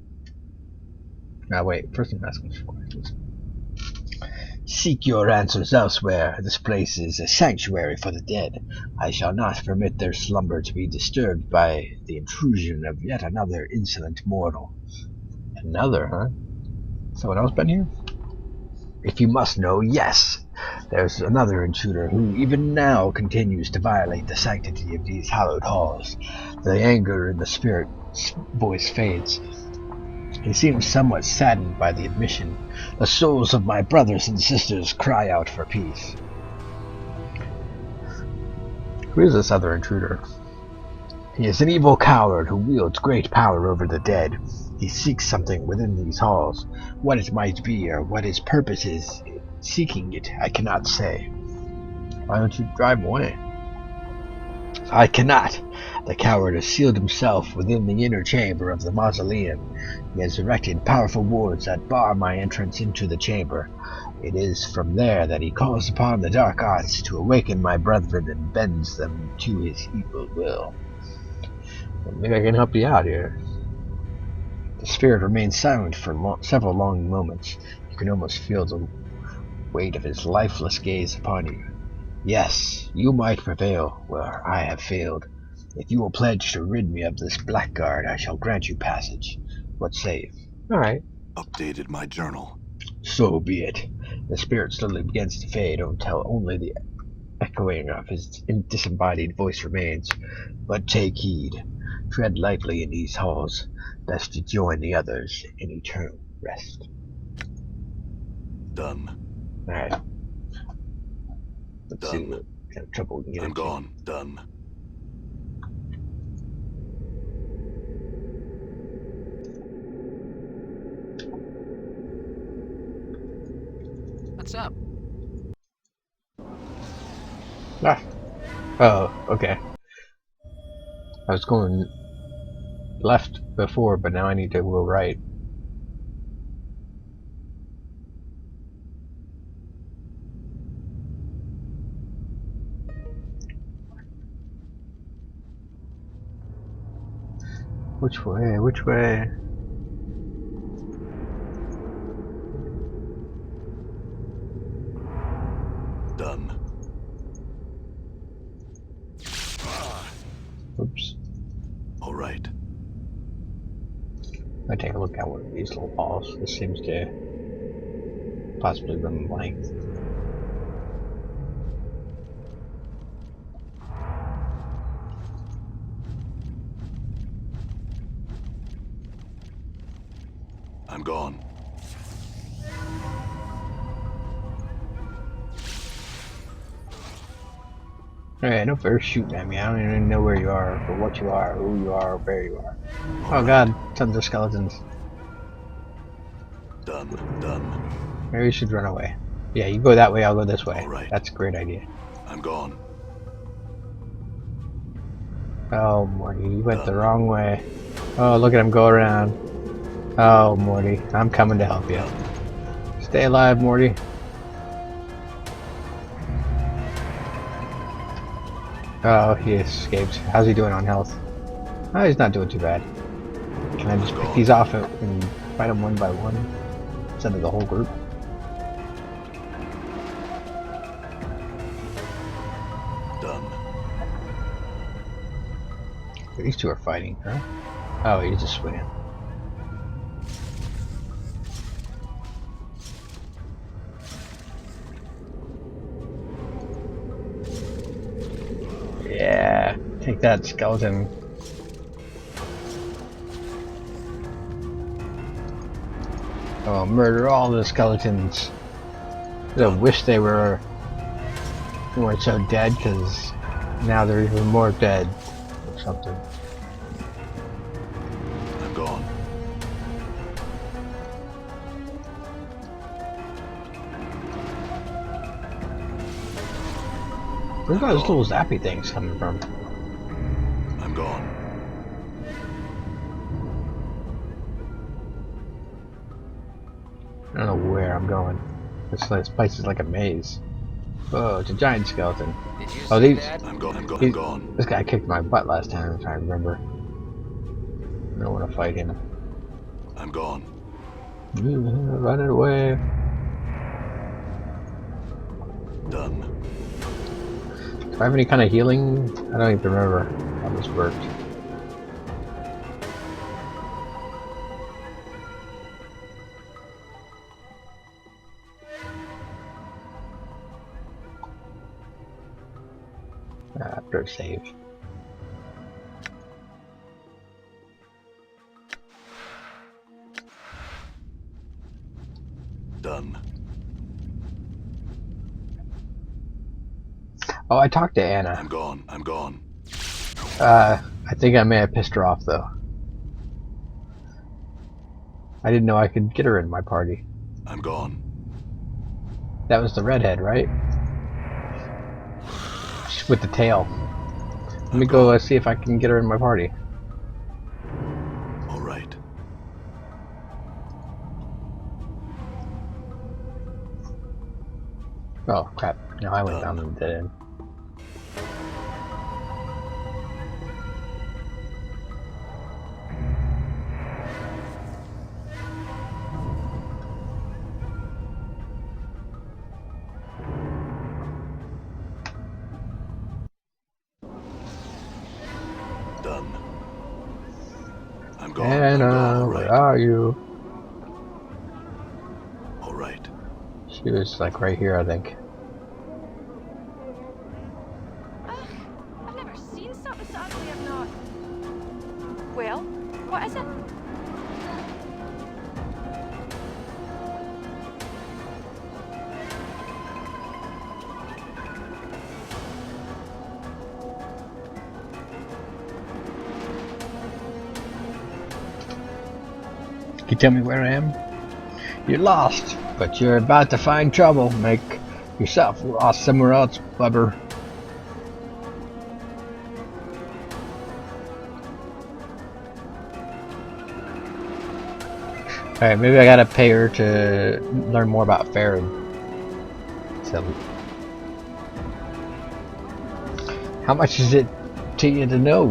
Now wait, first I'm asking for questions. Seek your answers elsewhere. This place is a sanctuary for the dead. I shall not permit their slumber to be disturbed by the intrusion of yet another insolent mortal. Another, huh? Someone else been here? If you must know, yes. There's another intruder who even now continues to violate the sanctity of these hallowed halls. The anger in the spirit's voice fades. He seems somewhat saddened by the admission. The souls of my brothers and sisters cry out for peace. Who is this other intruder? He is an evil coward who wields great power over the dead. He seeks something within these halls. What it might be or what his purpose is seeking it, I cannot say. Why don't you drive away? I cannot. The coward has sealed himself within the inner chamber of the mausoleum. He has erected powerful wards that bar my entrance into the chamber. It is from there that he calls upon the dark arts to awaken my brethren and bends them to his evil will. Well, maybe I can help you out here. The spirit remains silent for several long moments. You can almost feel the weight of his lifeless gaze upon you. Yes, you might prevail where I have failed. If you will pledge to rid me of this blackguard, I shall grant you passage. What say you? Alright. Updated my journal. So be it. The spirit slowly begins to fade until only the echoing of his disembodied voice remains. But take heed. Tread lightly in these halls, lest you join the others in eternal rest. Done. Alright. Let's see Done. what kind of trouble we can get I'm into. gone. Done. What's up? Ah. Oh, okay. I was going left before, but now I need to go right. Which way? Which way? Done. Oops. All right. I take a look at one of these little balls. This seems to possibly run blank. I'm gone. Alright, no fair shooting at me. I don't even know where you are, or what you are, or who you are, or where you are. All Oh right. god, tons of skeletons. Done. Done. Maybe we should run away. Yeah, you go that way, I'll go this way. Alright. That's a great idea. I'm gone. Oh, Morty, you went the wrong way. Oh, look at him go around. Oh, Morty, I'm coming to help you. Stay alive, Morty. Oh, he escaped. How's he doing on health? Oh, he's not doing too bad. Can I just pick these off and fight them one by one instead of the whole group? Done. These two are fighting, huh? Oh, he's just swinging. Yeah, take that, skeleton. Oh, murder all the skeletons. I wish they weren't so dead, because now they're even more dead or something. I'm gone. Where's those little zappy things coming from? I'm gone. I don't know where I'm going. This place is like a maze. Oh, it's a giant skeleton. Did you Oh, see these. that? I'm gone. I'm gone. I'm gone. This guy kicked my butt last time, if I remember. I don't want to fight him. I'm gone. Running away. Done. Do I have any kind of healing? I don't even remember how this worked. After a save. Done. Oh, I talked to Anna. I'm gone. I'm gone. I think I may have pissed her off though. I didn't know I could get her in my party. I'm gone. That was the redhead, right? With the tail. Let me go see if I can get her in my party. All right. Oh crap! No, I went down the dead end. gone. Anna, All where right. are you? All right. She was like right here, I think. Ugh, I've never seen something so ugly I've not. Well, what is it? Can you tell me where I am? You're lost, but you're about to find trouble. Make yourself lost somewhere else, Bubber. Alright, maybe I gotta pay her to learn more about Farron. So, how much is it to you to know?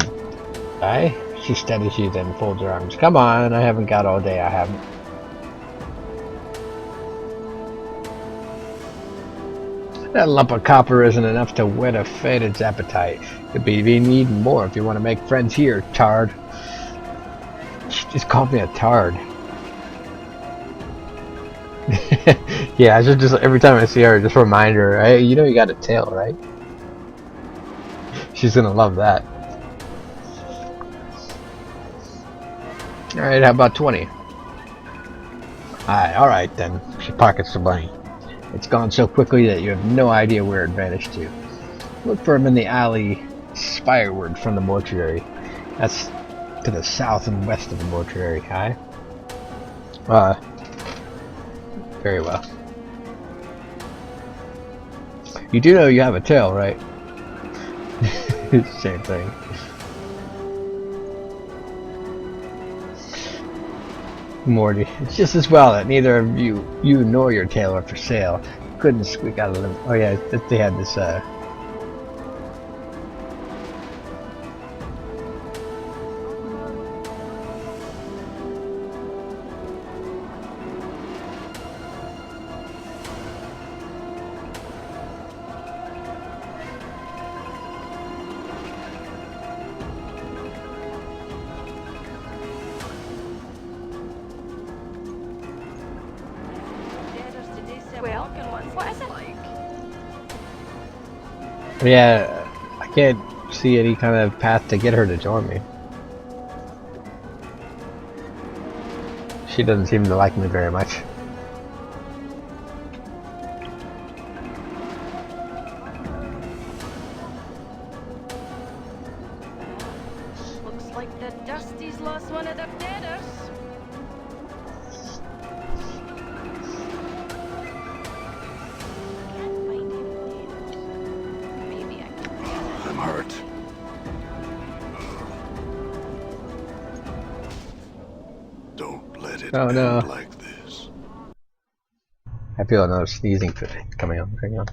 Aye? She steadies you, then folds her arms. Come on, I haven't got all day, I haven't. That lump of copper isn't enough to whet a faded's appetite. You'll be needing more if you want to make friends here, tard. She just called me a tard. Yeah, I should just, every time I see her, just remind her, hey, you know you got a tail, right? She's gonna love that. Alright, how about 20? Alright then. She pockets the money. It's gone so quickly that you have no idea where it vanished to. Look for him in the alley spireward from the mortuary. That's to the south and west of the mortuary, aye? Very well. You do know you have a tail, right? Same thing. Morty, it's just as well that neither of you nor your tail are for sale. Couldn't squeak out of them. Oh yeah, they had this Well, what is it? yeah, I can't see any kind of path to get her to join me. She doesn't seem to like me very much. Looks like the Dusty's lost one of their deaders. Can't find any deaders. Maybe I can. I'm hurt. Don't let it Oh, end no. like this. I feel another sneezing fit coming on. Hang on.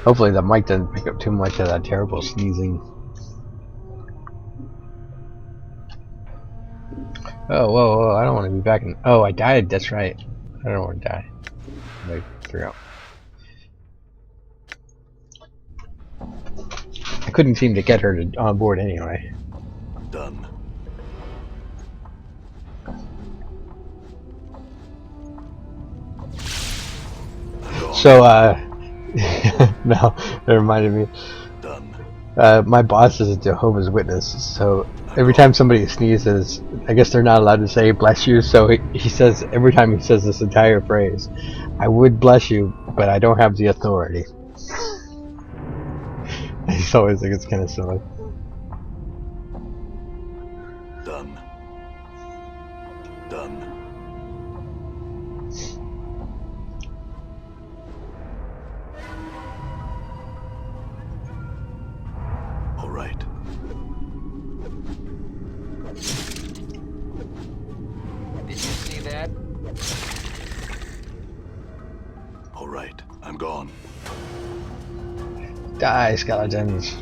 Hopefully the mic doesn't pick up too much of that terrible sneezing. Oh, whoa, whoa, I don't want to be back in... Oh, I died, that's right. I don't want to die. I forgot. I couldn't seem to get her to on board anyway. Done. So, no, it reminded me. Done. My boss is a Jehovah's Witness, so every time somebody sneezes, I guess they're not allowed to say bless you, so he says, every time he says this entire phrase, I would bless you, but I don't have the authority. I just always think it's kind of silly. Done. Done. All right. Did you see that? All right. I'm gone. Die, skeletons.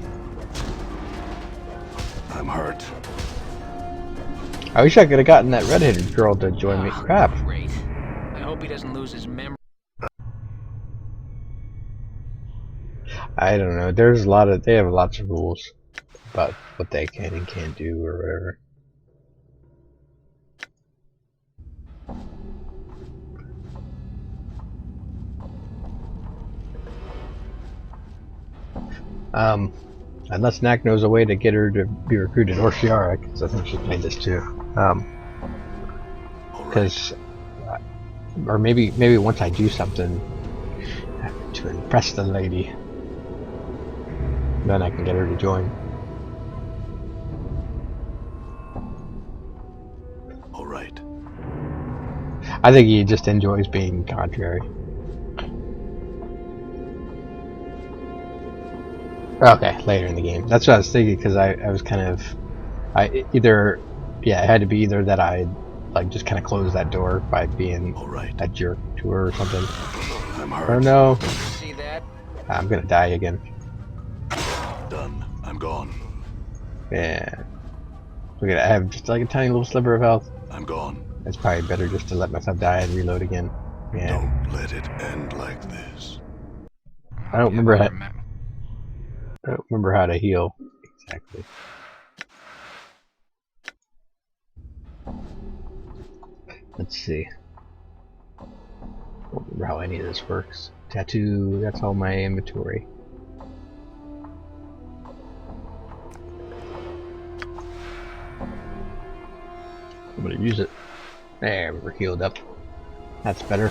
I'm hurt. I wish I could have gotten that redheaded girl to join me. Crap. Great. I hope he doesn't lose his memory. I don't know. There's a lot of, they have lots of rules about what they can and can't do or whatever. Unless Knack knows a way to get her to be recruited, or Shiara, because I think she played this too. Because, or maybe once I do something to impress the lady, then I can get her to join. All right. I think he just enjoys being contrary. Okay, later in the game. That's what I was thinking, because I was kind of, it had to be either that I like just kind of close that door by being a jerk to her or something. I'm hurt. Oh no! Did you see that? I'm gonna die again. Done. I'm gone. Yeah. Look at it, I have just like a tiny little sliver of health. I'm gone. It's probably better just to let myself die and reload again. Yeah. Don't let it end like this. I don't remember how to heal exactly. Let's see. I don't remember how any of this works. Tattoo, that's all my inventory. I'm gonna use it. There, we're healed up. That's better.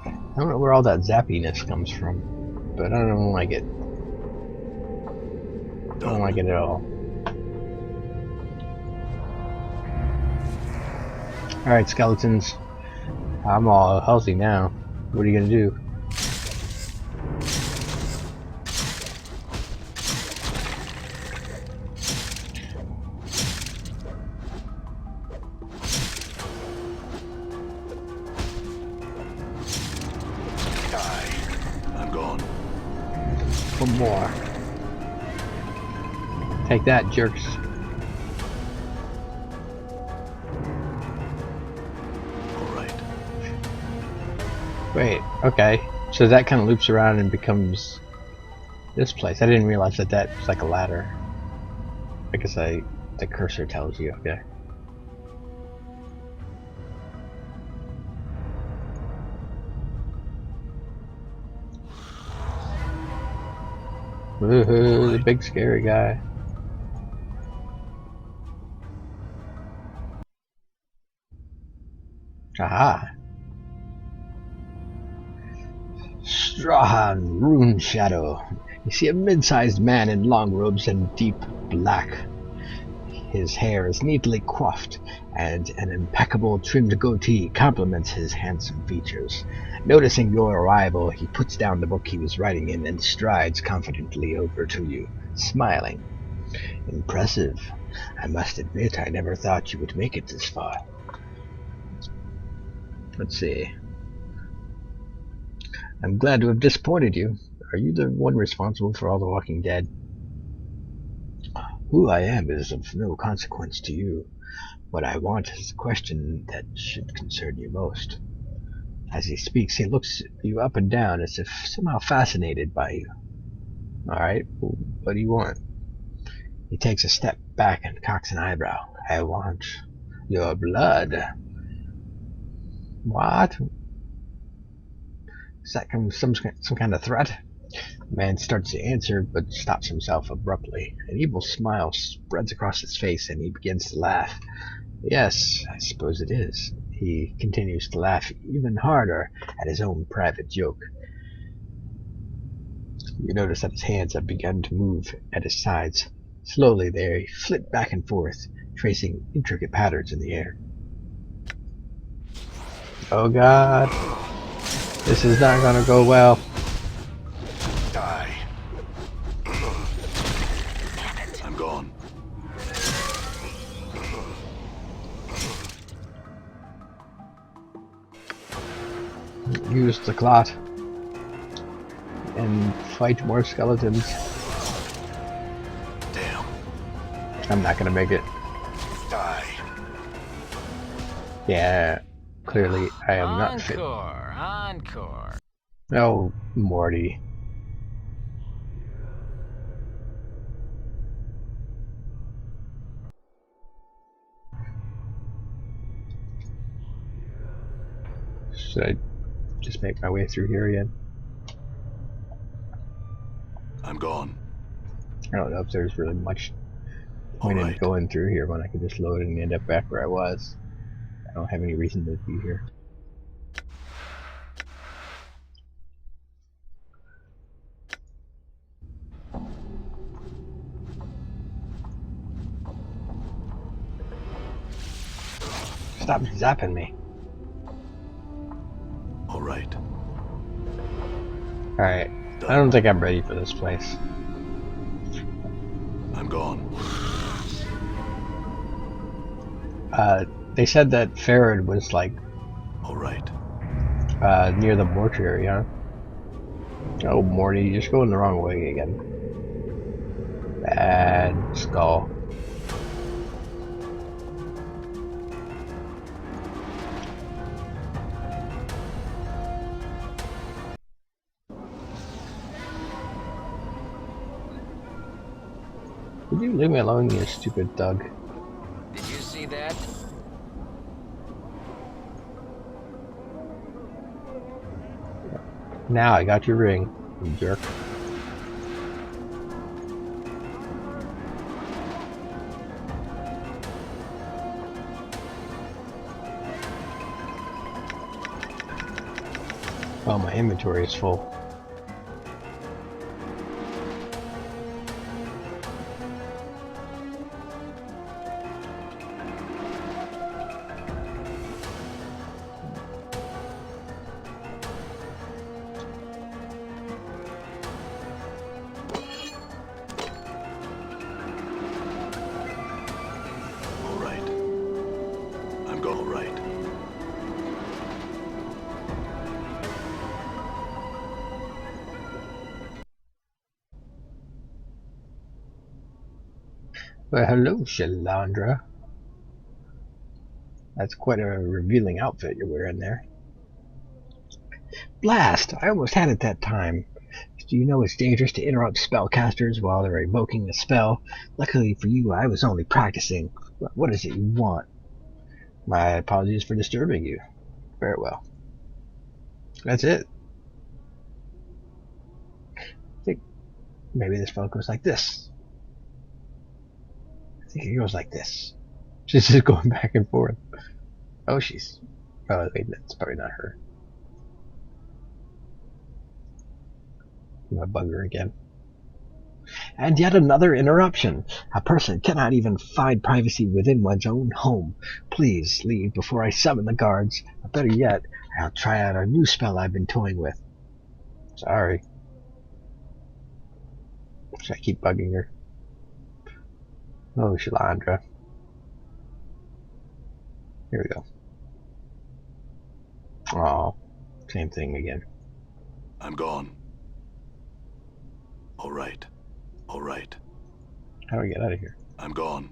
I don't know where all that zappiness comes from, but I don't like it. I don't like it at all. Alright, skeletons. I'm all healthy now. What are you gonna do? One more. Take that, jerks. Alright. Wait, okay. So that kind of loops around and becomes this place. I didn't realize that that's like a ladder. I guess the cursor tells you, okay. Woohoo, the big scary guy. Aha! Strahan Rune Shadow. You see a mid-sized man in long robes and deep black. His hair is neatly coiffed, and an impeccable trimmed goatee complements his handsome features. Noticing your arrival, he puts down the book he was writing in and strides confidently over to you, smiling. Impressive. I must admit, I never thought you would make it this far. Let's see. I'm glad to have disappointed you. Are you the one responsible for all the Walking Dead? Who I am is of no consequence to you. What I want is the question that should concern you most. As he speaks, he looks you up and down as if somehow fascinated by you. Alright, what do you want? He takes a step back and cocks an eyebrow. I want your blood. What? Is that some kind of threat? The man starts to answer, but stops himself abruptly. An evil smile spreads across his face, and he begins to laugh. Yes, I suppose it is. He continues to laugh even harder at his own private joke. You notice that his hands have begun to move at his sides. Slowly they flit back and forth, tracing intricate patterns in the air. Oh god, this is not gonna go well. Die. I'm gone. Use the clot and fight more skeletons. Damn. I'm not gonna make it. Die. Yeah, clearly I am not fit. Encore. Oh, Morty. Should I just make my way through here again? I'm gone. I don't know if there's really much point in Alright. going through here when I could just load and end up back where I was. I don't have any reason to be here. Stop zapping me. Alright. Alright, I don't think I'm ready for this place. I'm gone. They said that Farad was like Alright. near the mortuary, huh? Oh, Morty, you're just going the wrong way again. Bad skull. Would you leave me alone, you stupid thug? Did you see that? Now I got your ring, you jerk. Oh, my inventory is full. Alright. I'm gone. Alright. Well, hello, Shalandra. That's quite a revealing outfit you're wearing there. Blast! I almost had it that time. Do you know it's dangerous to interrupt spellcasters while they're evoking the spell? Luckily for you, I was only practicing. What is it you want? My apologies for disturbing you. Very well. That's it. I think maybe this spell goes like this. I think it goes like this. She's just going back and forth. Oh, she's... Oh, wait, that's probably not her. I'm gonna bug her again. And yet another interruption. A person cannot even find privacy within one's own home. Please leave before I summon the guards. Or better yet, I'll try out a new spell I've been toying with. Sorry. Should I keep bugging her? Oh, Shalandra. Here we go. Oh, same thing again. I'm gone. Alright. Alright. How do I get out of here? I'm gone.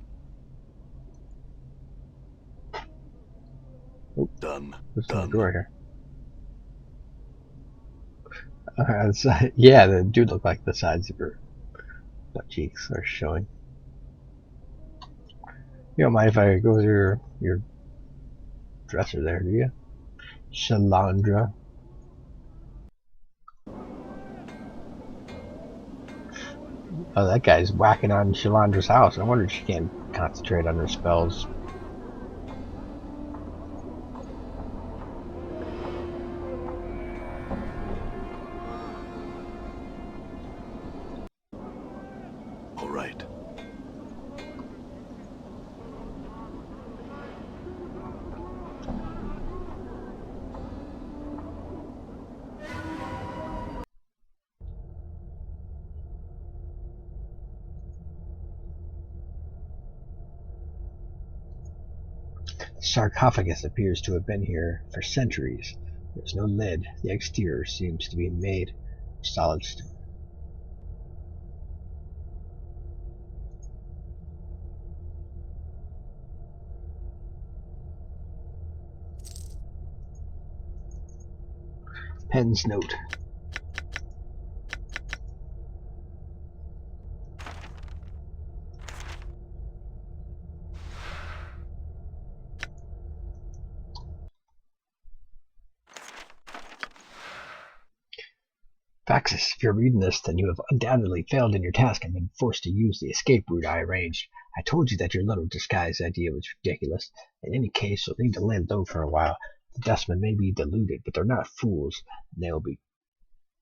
Oh, Done. there's Done. another door here. Yeah, the dude looked like the sides of her butt cheeks are showing. You don't mind if I go through your dresser there, do you? Shalandra. Oh, that guy's whacking on Shalandra's house. I wonder if she can't concentrate on her spells. All right. The sarcophagus appears to have been here for centuries. There's no lid. The exterior seems to be made of solid stone. Pen's note. Faxus, if you're reading this, then you have undoubtedly failed in your task and been forced to use the escape route I arranged. I told you that your little disguise idea was ridiculous. In any case, you'll need to lay low for a while. The dustmen may be deluded, but they're not fools, and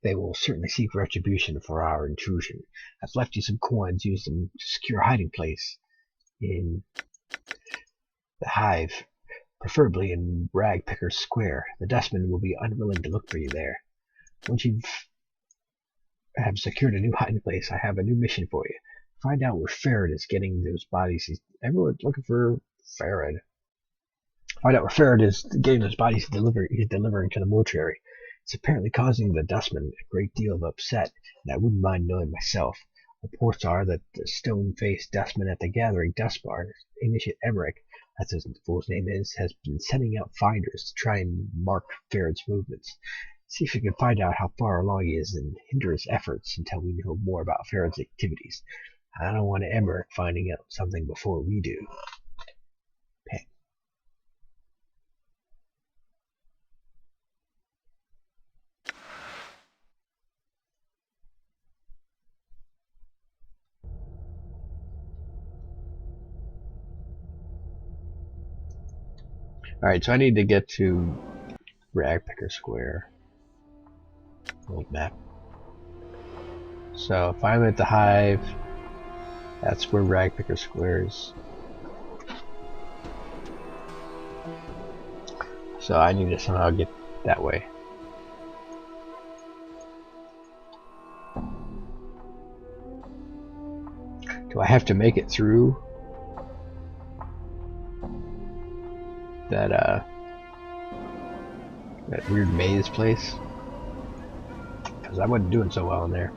they will certainly seek retribution for our intrusion. I've left you some coins. Use them to secure a hiding place in the hive, preferably in Ragpicker's Square. The dustmen will be unwilling to look for you there. Once you have secured a new hiding place, I have a new mission for you. Find out where Farad is getting those bodies. Everyone's looking for Farad. Find out where Farad is getting those bodies he's delivering to the mortuary. It's apparently causing the dustmen a great deal of upset, and I wouldn't mind knowing myself. Reports are that the stone-faced dustman at the gathering dust barn, Initiate Emmerich, that's what the fool's name is, has been sending out finders to try and mark Farad's movements. See if you can find out how far along he is and hinder his efforts until we know more about Farad's activities. I don't want Emmerich finding out something before we do. Pen. Alright, so I need to get to Ragpicker Square. Old map. So if I'm at the hive, that's where Ragpicker Square is. So I need to somehow get that way. Do I have to make it through that weird maze place? Because I wasn't doing so well in there.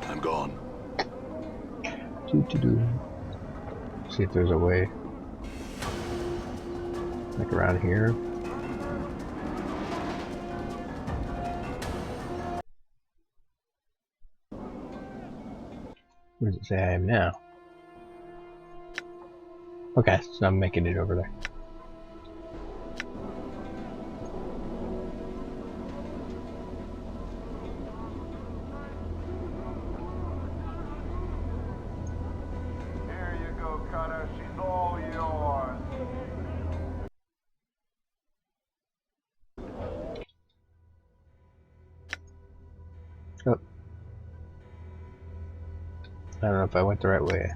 I'm gone. See if there's a way. Like around here. Where does it say I am now? Okay, so I'm making it over there. Here you go, Cutter. She's all yours. Oh. I don't know if I went the right way.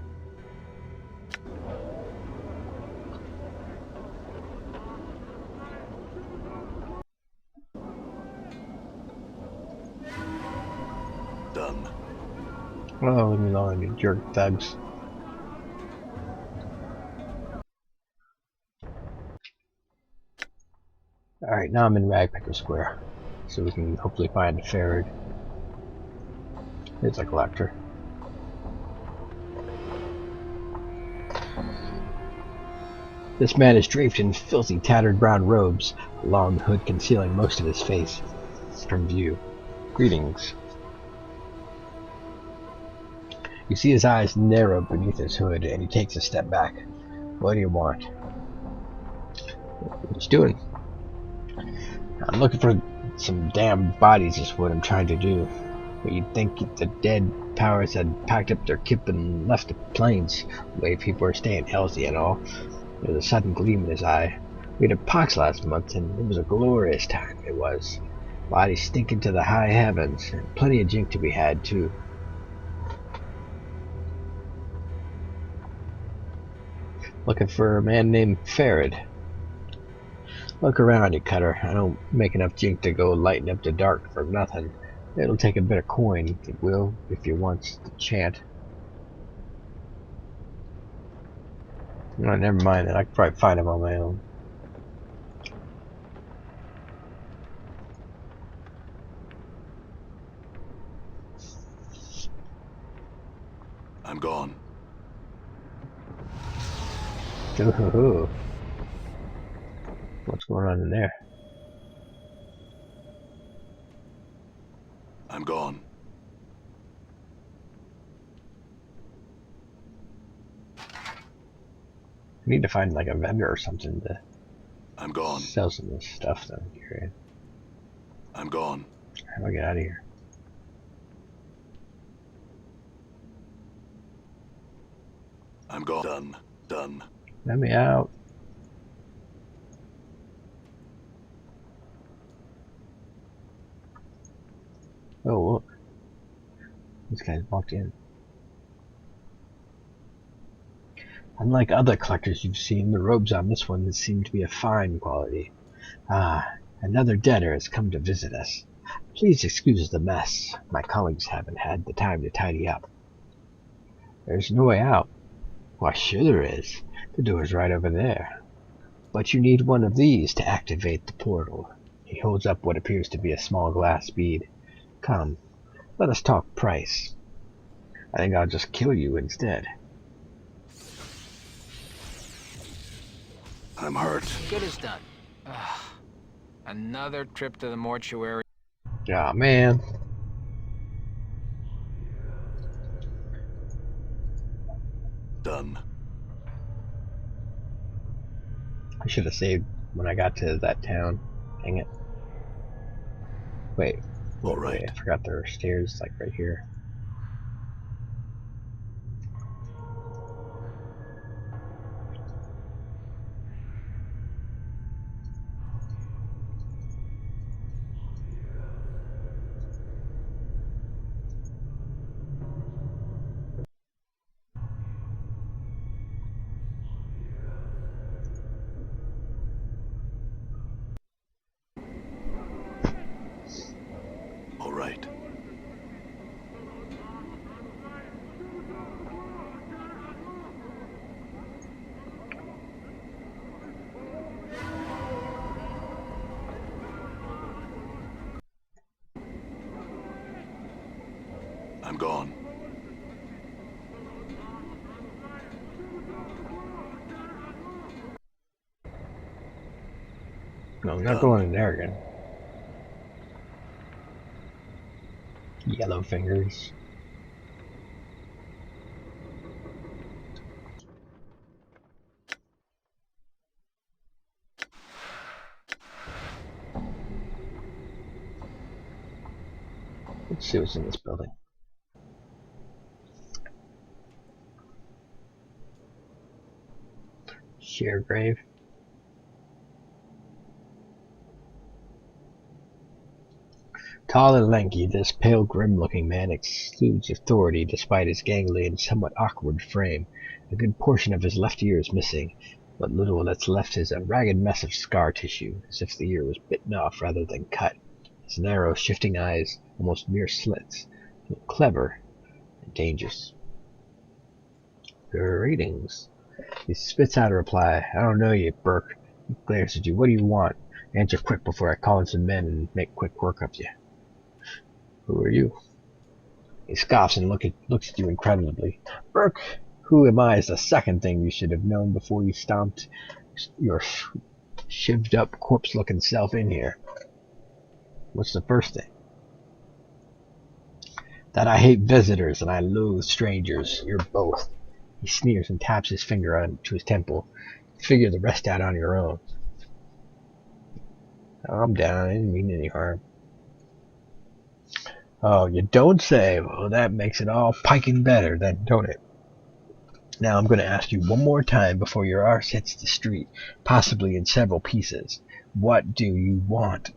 Done. Oh, leave me alone, you jerk thugs. Alright, now I'm in Ragpicker Square. So we can hopefully find a Farad. It's a collector. This man is draped in filthy, tattered brown robes, a long hood concealing most of his face from view. Greetings. You see his eyes narrow beneath his hood, and he takes a step back. What do you want? What you doing? I'm looking for some damn bodies is what I'm trying to do. But you'd think the dead powers had packed up their kip and left the plains, the way people are staying healthy and all. There was a sudden gleam in his eye. We had a pox last month, and it was a glorious time, it was. Bodies stinking to the high heavens, and plenty of jink to be had, too. Looking for a man named Farad. Look around you, Cutter. I don't make enough jink to go lighten up the dark for nothing. It'll take a bit of coin, it will, if you wants to chant. Oh, never mind that. I could probably find him on my own. I'm gone. Ooh. What's going on in there? I'm gone. I need to find like a vendor or something to I'm gone. sell some of this stuff though. I'm gone. How do I get out of here? I'm gone. Done. Done. Let me out. Oh, look. These guys walked in. Unlike other collectors you've seen, the robes on this one seem to be of fine quality. Ah, another debtor has come to visit us. Please excuse the mess. My colleagues haven't had the time to tidy up. There's no way out. Why, sure there is. The door's right over there. But you need one of these to activate the portal. He holds up what appears to be a small glass bead. Come, let us talk price. I think I'll just kill you instead. I'm hurt. Good as done. Ugh. Another trip to the mortuary. Aw, man. Done. I should have saved when I got to that town. Dang it. Wait. All right. I forgot there were stairs like right here. All right. I'm gone. No, I'm not going in there again. Yellow fingers. Let's see what's in this building. Sheer grave. Tall and lanky, this pale, grim-looking man exudes authority despite his gangly and somewhat awkward frame. A good portion of his left ear is missing. What little that's left is a ragged mess of scar tissue, as if the ear was bitten off rather than cut. His narrow, shifting eyes, almost mere slits, look clever and dangerous. Greetings. He spits out a reply. I don't know you, Burke. He glares at you. What do you want? Answer quick before I call in some men and make quick work of you. Who are you? He scoffs and looks at you incredulously. Burke, who am I is the second thing you should have known before you stomped your shivved up corpse-looking self in here. What's the first thing? That I hate visitors and I loathe strangers. You're both. He sneers and taps his finger onto his temple. Figure the rest out on your own. I'm down. I didn't mean any harm. Oh, you don't say. Well, that makes it all piking better then, don't it? Now I'm going to ask you one more time before your arse hits the street, possibly in several pieces. What do you want?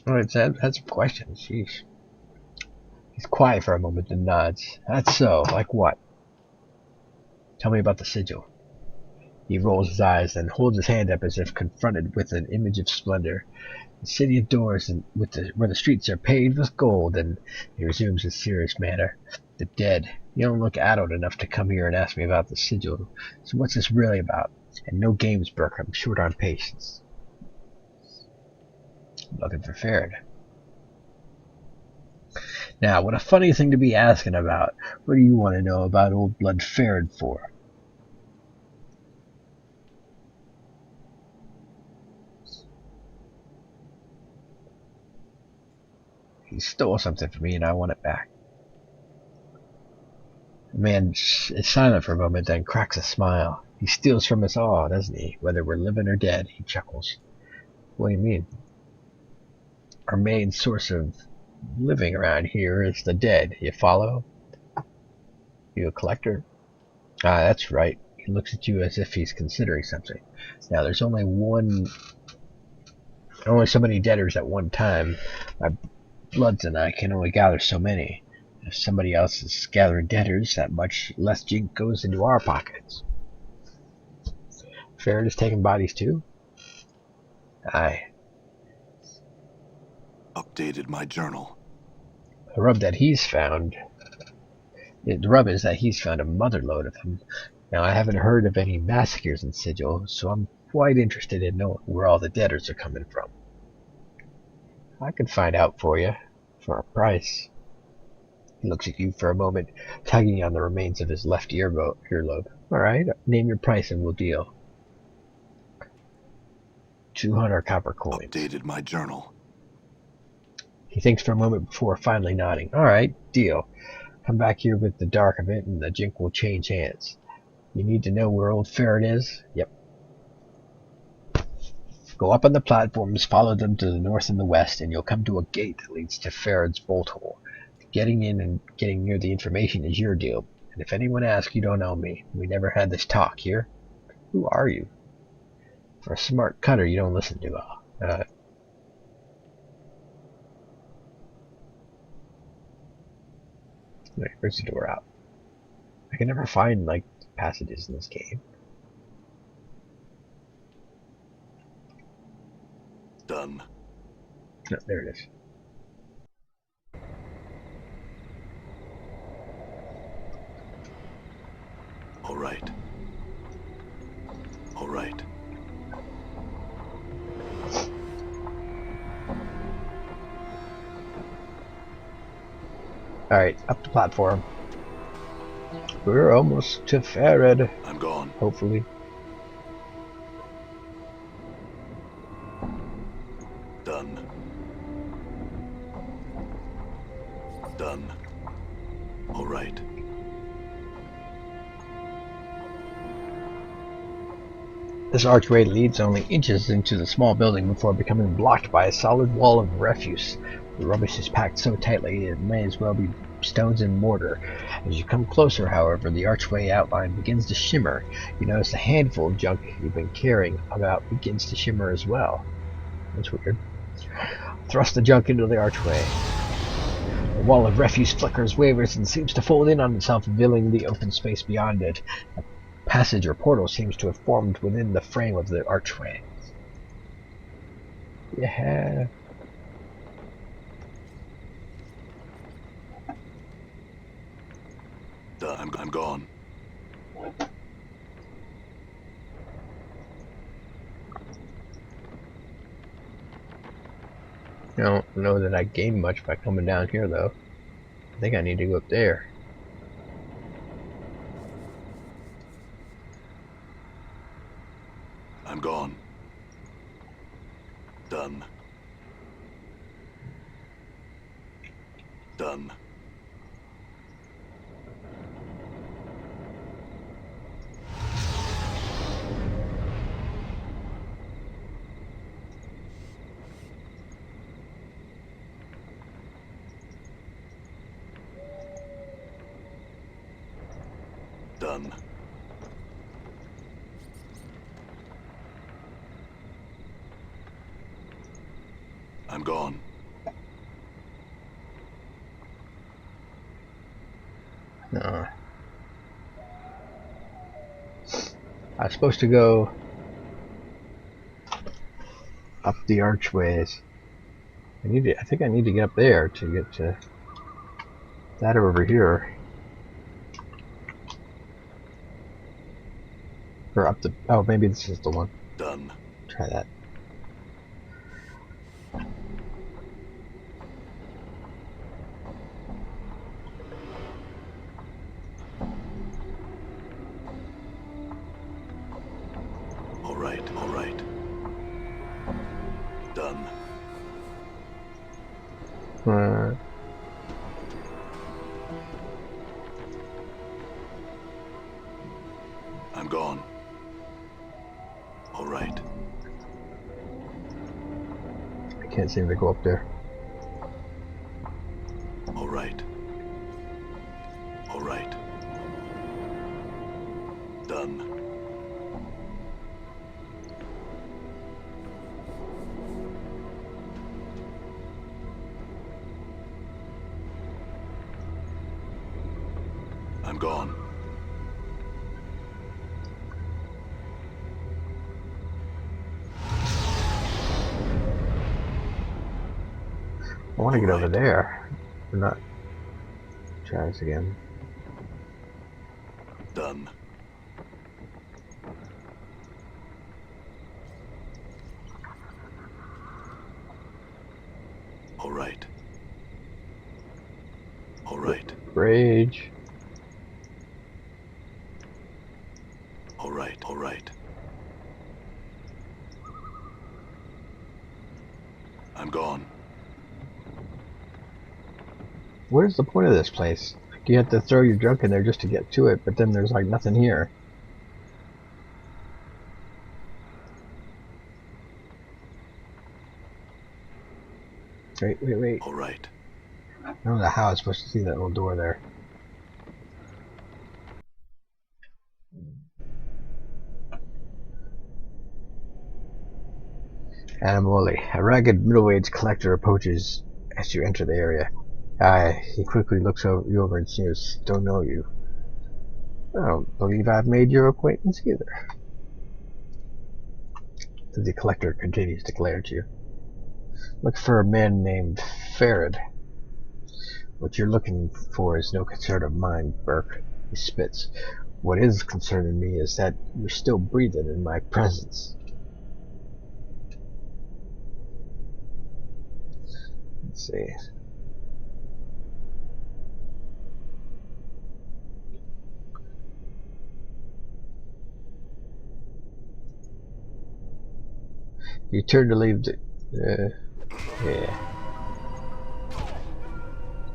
Alright, that's a question. Sheesh. He's quiet for a moment and nods. That's so. Like what? Tell me about the sigil. He rolls his eyes and holds his hand up as if confronted with an image of splendor. The city adores and where the streets are paved with gold, and he resumes his serious manner. The dead. You don't look adult enough to come here and ask me about the sigil. So what's this really about? And no games, Burke. I'm short on patience. I'm looking for Farron. Now, what a funny thing to be asking about. What do you want to know about old blood Farron for? He stole something from me and I want it back. The man is silent for a moment, then cracks a smile. He steals from us all, doesn't he? Whether we're living or dead, he chuckles. What do you mean? Our main source of living around here is the dead. You follow? You a collector? Ah, that's right. He looks at you as if he's considering something. Now, there's only so many debtors at one time. My Bloods and I can only gather so many. If somebody else is gathering debtors, that much less jink goes into our pockets. Farron is taking bodies too? Aye. Updated my journal. The rub is that he's found a motherload of them. Now, I haven't heard of any massacres in Sigil, so I'm quite interested in knowing where all the debtors are coming from. I can find out for you, for a price. He looks at you for a moment, tugging on the remains of his left earlobe. All right, name your price and we'll deal. 200 copper coins. Updated my journal. He thinks for a moment before finally nodding. All right, deal. Come back here with the dark of it and the jink will change hands. You need to know where old Farron is? Yep. Go up on the platforms, follow them to the north and the west, and you'll come to a gate that leads to Farron's bolt hole. Getting in and getting near the information is your deal. And if anyone asks, you don't know me. We never had this talk here. Who are you? For a smart cutter, you don't listen too well. Wait, where's the door out? I can never find, like, passages in this game. Done. No, there it is. All right. All right. Alright, up the platform. We're almost to Farron. I'm gone. Hopefully. Done. Done. All right. This archway leads only inches into the small building before becoming blocked by a solid wall of refuse. The rubbish is packed so tightly it may as well be stones and mortar. As you come closer, however, the archway outline begins to shimmer. You notice a handful of junk you've been carrying about begins to shimmer as well. That's weird. Thrust the junk into the archway. The wall of refuse flickers, wavers, and seems to fold in on itself, revealing the open space beyond it. A passage or portal seems to have formed within the frame of the archway. Yeah. Done. I'm gone. I don't know that I gained much by coming down here, though. I think I need to go up there. I'm gone. Done. Done. Done. I'm gone. No. I was supposed to go up the archways. I think I need to get up there to get to that over here. Or up the... Oh, maybe this is the one. Done. Try that. All right, all right. Done. I'm gone. All right. I can't seem to go up there. All right. All right. Done. I'm gone. I want to get over there. Or not. Try this again. Done. All right. All right. Rage. All right. All right. I'm gone. Where's the point of this place? Like, you have to throw your junk in there just to get to it, but then there's like nothing here. Wait. All right. I don't know how I was supposed to see that little door there. Animoli. A ragged middle-aged collector approaches as you enter the area. He quickly looks you over and sneers. Don't know you. I don't believe I've made your acquaintance either. The collector continues to glare at you. Look for a man named Farad. What you're looking for is no concern of mine, Burke. He spits. What is concerning me is that you're still breathing in my presence. Let's see. You turn to leave the... yeah.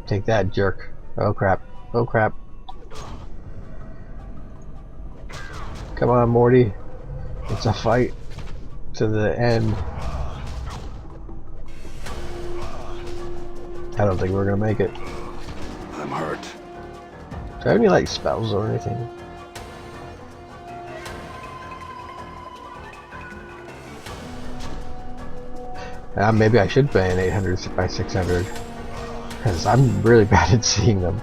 Take that, jerk. Oh crap. Oh crap. Come on, Morty. It's a fight to the end. I don't think we're gonna make it. I'm hurt. Do I have any like spells or anything? Maybe I should play an 800 by 600 because I'm really bad at seeing them.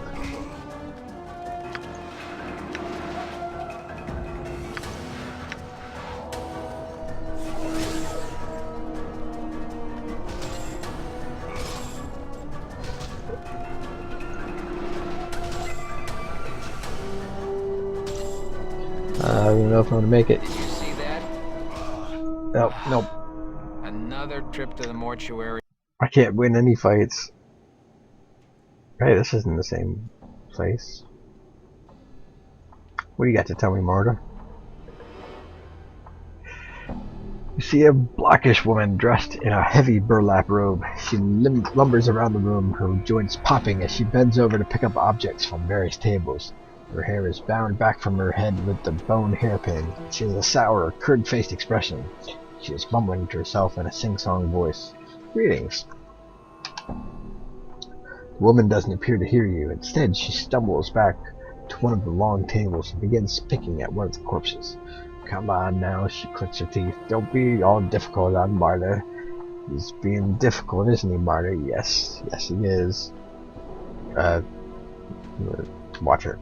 I don't know if I'm gonna make it. Did you see that? Nope. Another trip to the mortuary. I can't win any fights. Hey, this isn't the same place. What do you got to tell me, Marta? You see a blackish woman dressed in a heavy burlap robe. She lumbers around the room, her joints popping as she bends over to pick up objects from various tables. Her hair is bound back from her head with the bone hairpin. She has a sour, curd-faced expression. She is mumbling to herself in a sing-song voice. Greetings. The woman doesn't appear to hear you. Instead, she stumbles back one of the long tables and begins picking at one of the corpses. Come on now, she clicks her teeth. Don't be all difficult on Marta. He's being difficult, isn't he, Marta? Yes, yes he is. Watch her.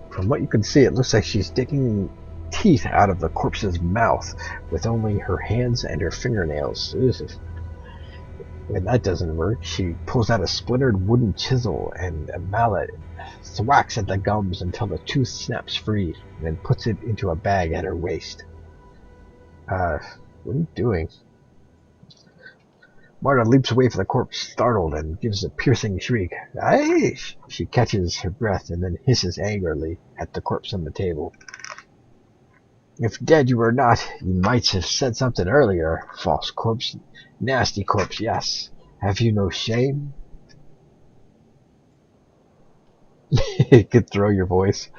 From what you can see, it looks like she's digging teeth out of the corpse's mouth with only her hands and her fingernails. Ugh. When that doesn't work, she pulls out a splintered wooden chisel and a mallet, thwacks at the gums until the tooth snaps free, and then puts it into a bag at her waist. What are you doing? Marta leaps away from the corpse, startled, and gives a piercing shriek. Aye! She catches her breath and then hisses angrily at the corpse on the table. If dead you were not, you might have said something earlier. False corpse. Nasty corpse, yes. Have you no shame? You could throw your voice.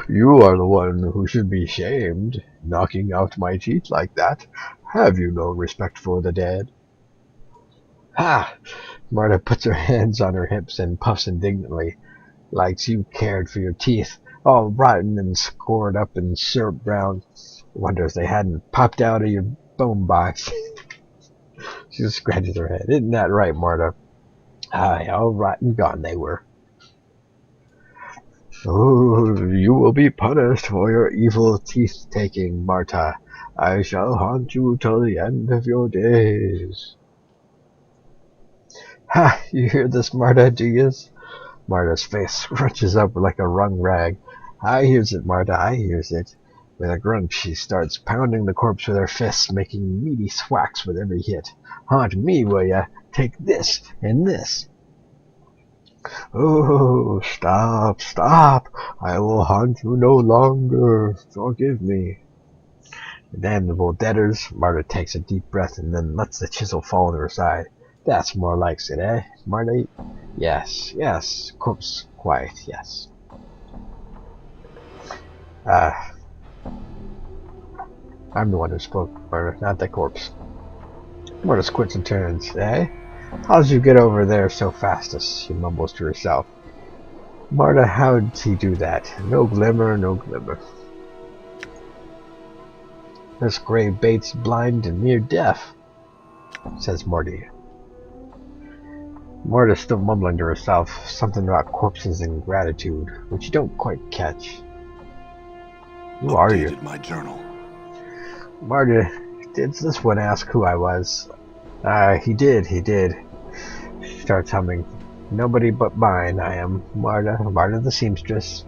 You are the one who should be shamed, knocking out my teeth like that. Have you no respect for the dead? Ha! Marta puts her hands on her hips and puffs indignantly. Like you cared for your teeth, all rotten and scored up in syrup brown. Wonder if they hadn't popped out of your bone box. She scratches her head. Isn't that right, Marta? Aye, all rotten gone they were. Oh, you will be punished for your evil teeth-taking, Marta. I shall haunt you till the end of your days. Ha! You hear this, Marta, do yous? Marta's face scrunches up like a wrung rag. I hears it, Marta, I hears it. With a grunt, she starts pounding the corpse with her fists, making meaty thwacks with every hit. Haunt me, will ya? Take this and this. Oh, stop, stop! I will haunt you no longer. Forgive me. Damnable debtors. Marta takes a deep breath and then lets the chisel fall to her side. That's more like it, eh, Marta? Yes, yes. Corpse quiet, yes. I'm the one who spoke, Marta, not the corpse. Marta squints and turns, eh? How'd you get over there so fast? She mumbles to herself. Marta, how'd he do that? No glimmer, no glimmer. This gray bait's blind and near deaf, says Morty. Marta's still mumbling to herself, something about corpses and gratitude, which you don't quite catch. Who are you? My journal. Marta, did this one ask who I was? He did. She starts humming. Nobody but mine, I am. Marta the seamstress.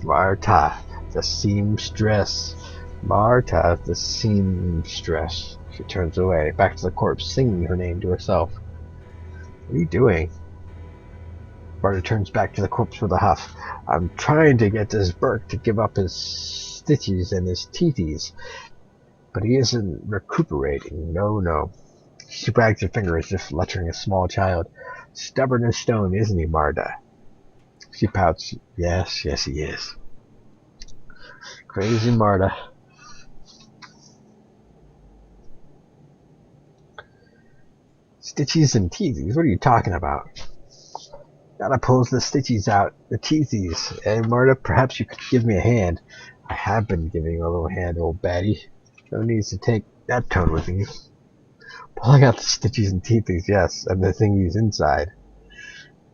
Marta the seamstress. Marta the seamstress. She turns away, back to the corpse, singing her name to herself. What are you doing? Marta turns back to the corpse with a huff. I'm trying to get this Burke to give up his stitches and his teethies, but he isn't recuperating. No. She wags her finger as if lecturing a small child. Stubborn as stone, isn't he, Marta? She pouts. Yes, he is. Crazy Marta. Stitchies and teethies? What are you talking about? Gotta pulls the stitchies out, the teethies. And Marta, perhaps you could give me a hand. I have been giving you a little hand, old baddie. No needs to take that tone with me. Pulling out the stitchies and teethies, yes, and the thingies inside.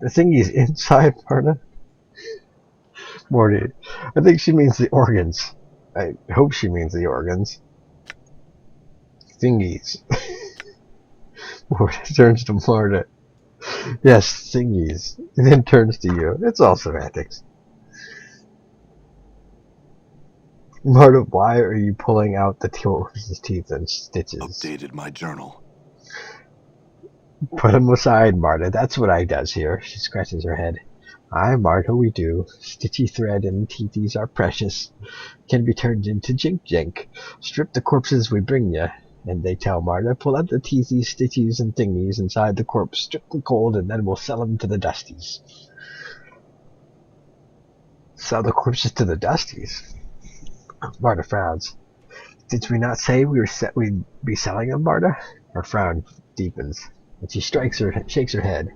The thingies inside, Marta? Morty, I think she means the organs. I hope she means the organs. Thingies. Morty turns to Marta. Yes, thingies. And then turns to you. It's all semantics. Marta, why are you pulling out the horse's teeth and stitches? Updated my journal. Put 'em aside, Marta. That's what I does here. She scratches her head. Aye, Marta, we do. Stitchy thread and teethies are precious. Can be turned into jink. Strip the corpses we bring ya. And they tell Marta, pull out the teethies, stitchies, and thingies inside the corpse, strip them cold, and then we'll sell 'em to the dusties. Sell the corpses to the dusties? Marta frowns. Did we not say we'd be selling them, Marta? Her frown deepens, and she shakes her head.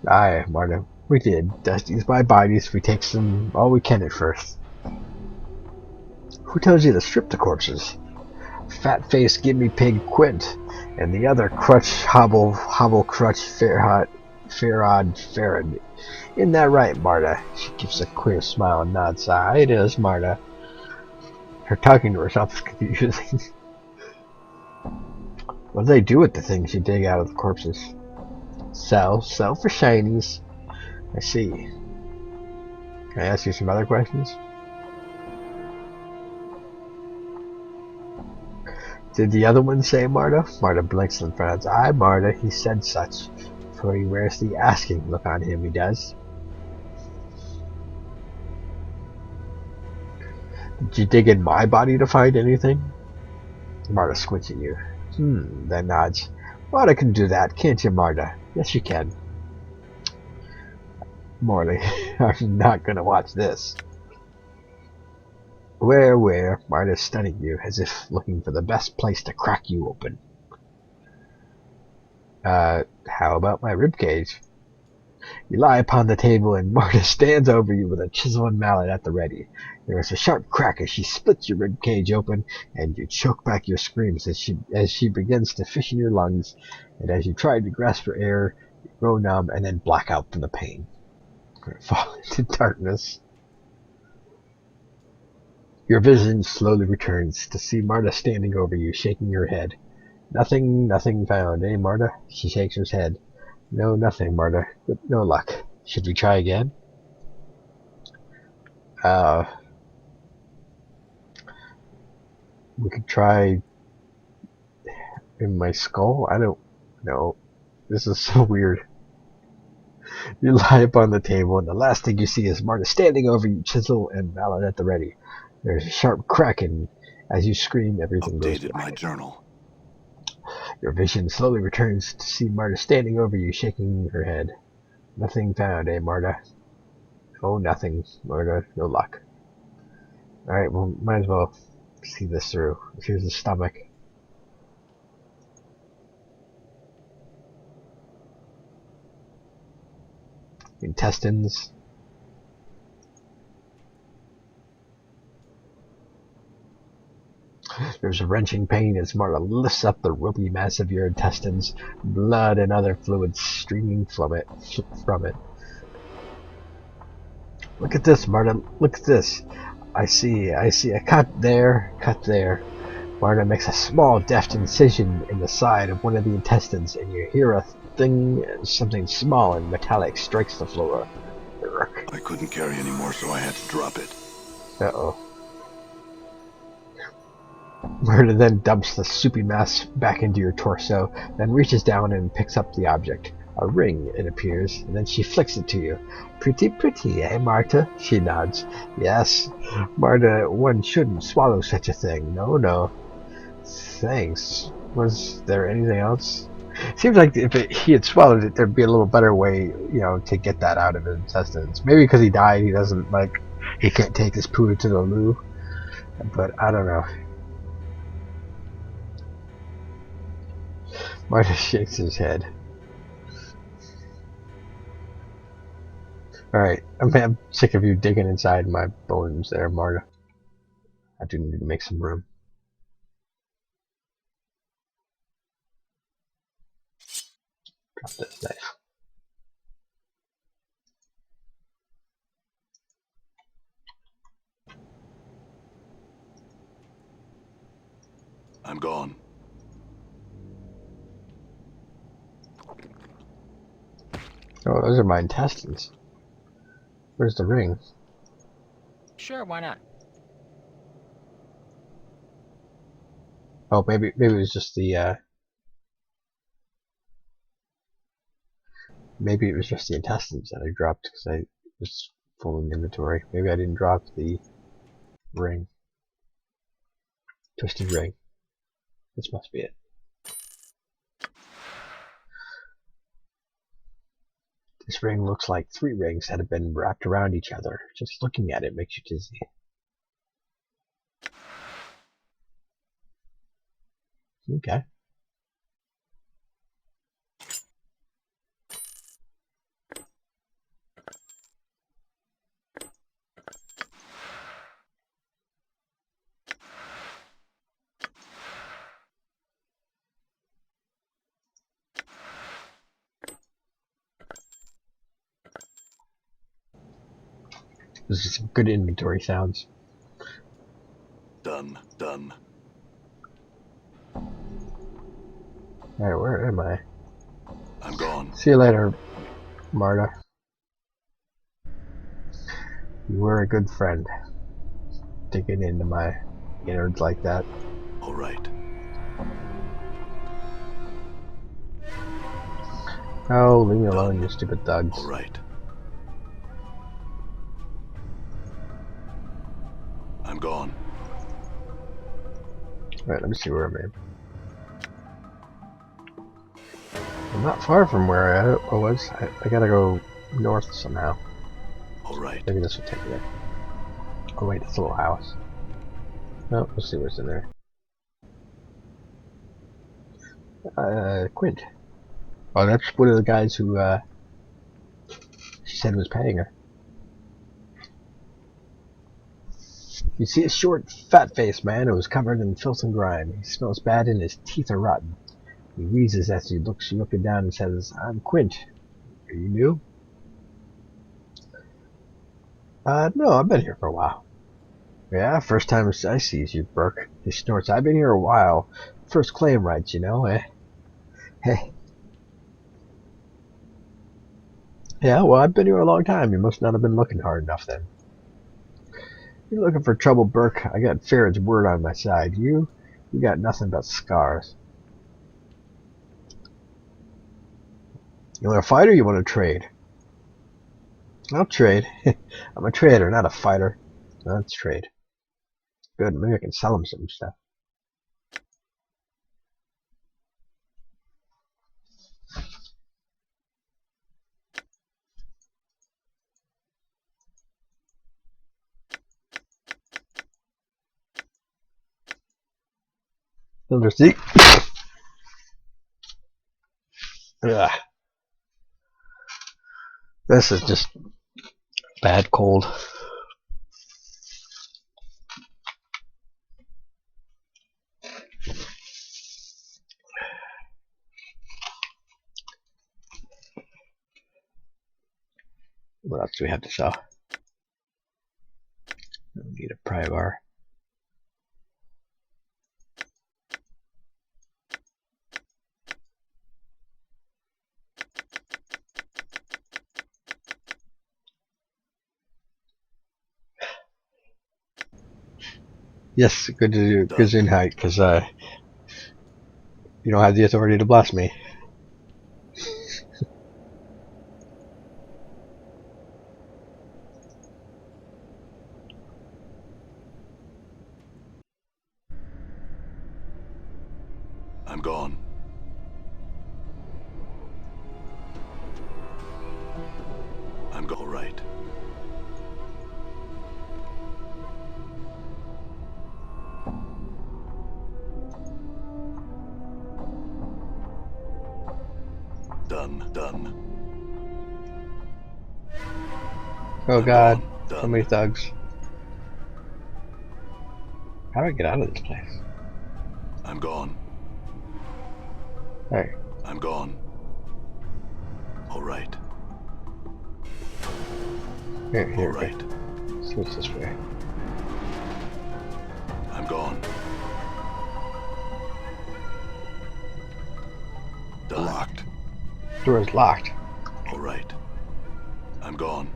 Aye, Marta, We did. Dusty's my bodies. We take some all we can at first. Who tells you to strip the corpses? Fat face gimme pig Quint, and the other crutch hobble crutch Farad. Isn't that right, Marta? She gives a queer smile and nods. It is, Marta. Her talking to herself is confusing. What do they do with the things you dig out of the corpses? Sell for shinies. I see. Can I ask you some other questions? Did the other one say Marta? Marta blinks and frowns. Aye, Marta, he said such. For he wears the asking look on him, he does. Did you dig in my body to find anything? Marta squints at you. Then nods. Marta can do that, can't you, Marta? Yes, you can. Morley, I'm not going to watch this. Where? Marta's studying you, as if looking for the best place to crack you open. How about my ribcage? You lie upon the table, and Marta stands over you with a chisel and mallet at the ready. There is a sharp crack as she splits your ribcage open, and you choke back your screams as she begins to fish in your lungs, and as you try to grasp for air, you grow numb and then black out from the pain. You fall into darkness. Your vision slowly returns to see Marta standing over you, shaking her head. Nothing found, eh, Marta? She shakes her head. No, nothing, Marta. But no luck. Should we try again? We could try in my skull? I don't know. This is so weird. You lie upon the table, and the last thing you see is Marta standing over you, chisel and mallet at the ready. There's a sharp crack, and as you scream, everything goes Updated my black. journal. Your vision slowly returns to see Marta standing over you, shaking her head. Nothing found, eh, Marta? Oh, nothing, Marta. No luck. Alright, well, might as well see this through. Here's the stomach. Intestines. There's a wrenching pain as Marta lifts up the ropey mass of your intestines, blood and other fluids streaming from it. Look at this, Marta. Look at this. I see a cut there. Marta makes a small, deft incision in the side of one of the intestines, and you hear a thing, something small and metallic strikes the floor. I couldn't carry anymore, so I had to drop it. Uh-oh. Marta then dumps the soupy mass back into your torso, then reaches down and picks up the object. A ring, it appears, and then she flicks it to you. Pretty, eh, Marta? She nods. Yes, Marta, one shouldn't swallow such a thing. No. Thanks. Was there anything else? Seems like if he had swallowed it, there'd be a little better way, to get that out of his intestines. Maybe because he died, he can't take his poo to the loo. But I don't know. Marta shakes his head. Alright, I'm sick of you digging inside my bones there, Marta. I do need to make some room. Drop this knife. I'm gone. Oh, those are my intestines. Where's the ring? Sure, why not? Oh, maybe it was just the maybe it was just the intestines that I dropped because I was full in inventory. Maybe I didn't drop the ring. Twisted ring. This must be it. This ring looks like 3 rings that have been wrapped around each other. Just looking at it makes you dizzy. Okay. This is some good inventory sounds. Done. Alright, where am I? I'm gone. See you later, Marta. You were a good friend. Digging into my innards like that. All right. Oh, leave me alone, you stupid thugs. All right. I'm gone. Alright, let me see where I'm at. I'm not far from where I was. I gotta go north somehow. All right. Maybe this will take me there. Oh wait, it's a little house. Oh, let's see what's in there. Quint. Oh, that's one of the guys who, she said was paying her. You see a short, fat-faced man who is covered in filth and grime. He smells bad and his teeth are rotten. He wheezes as he looks you up and down and says, "I'm Quint. Are you new?" No, I've been here for a while. Yeah, first time I sees you, Burke. He snorts. I've been here a while. First claim rights, you know, eh? Hey. Yeah, well, I've been here a long time. You must not have been looking hard enough then. You're looking for trouble, Burke. I got Farron's word on my side. You got nothing but scars. You want to fight or you want to trade? I'll trade. I'm a trader, not a fighter. Let's trade. Good, maybe I can sell him some stuff. Undersea. Ugh. This is just bad cold. What else do we have to sell? We need a pry bar. Yes, good to do Gesundheit, because you don't have the authority to blast me. I'm gone. All right. Done. Oh I'm God, gone. so many thugs. How do I get out of this place? I'm gone. Hey. I'm gone. All right. Here, All okay. right. Let's see what's this way. I'm gone. Done. Locked. Door is locked. All right. I'm gone.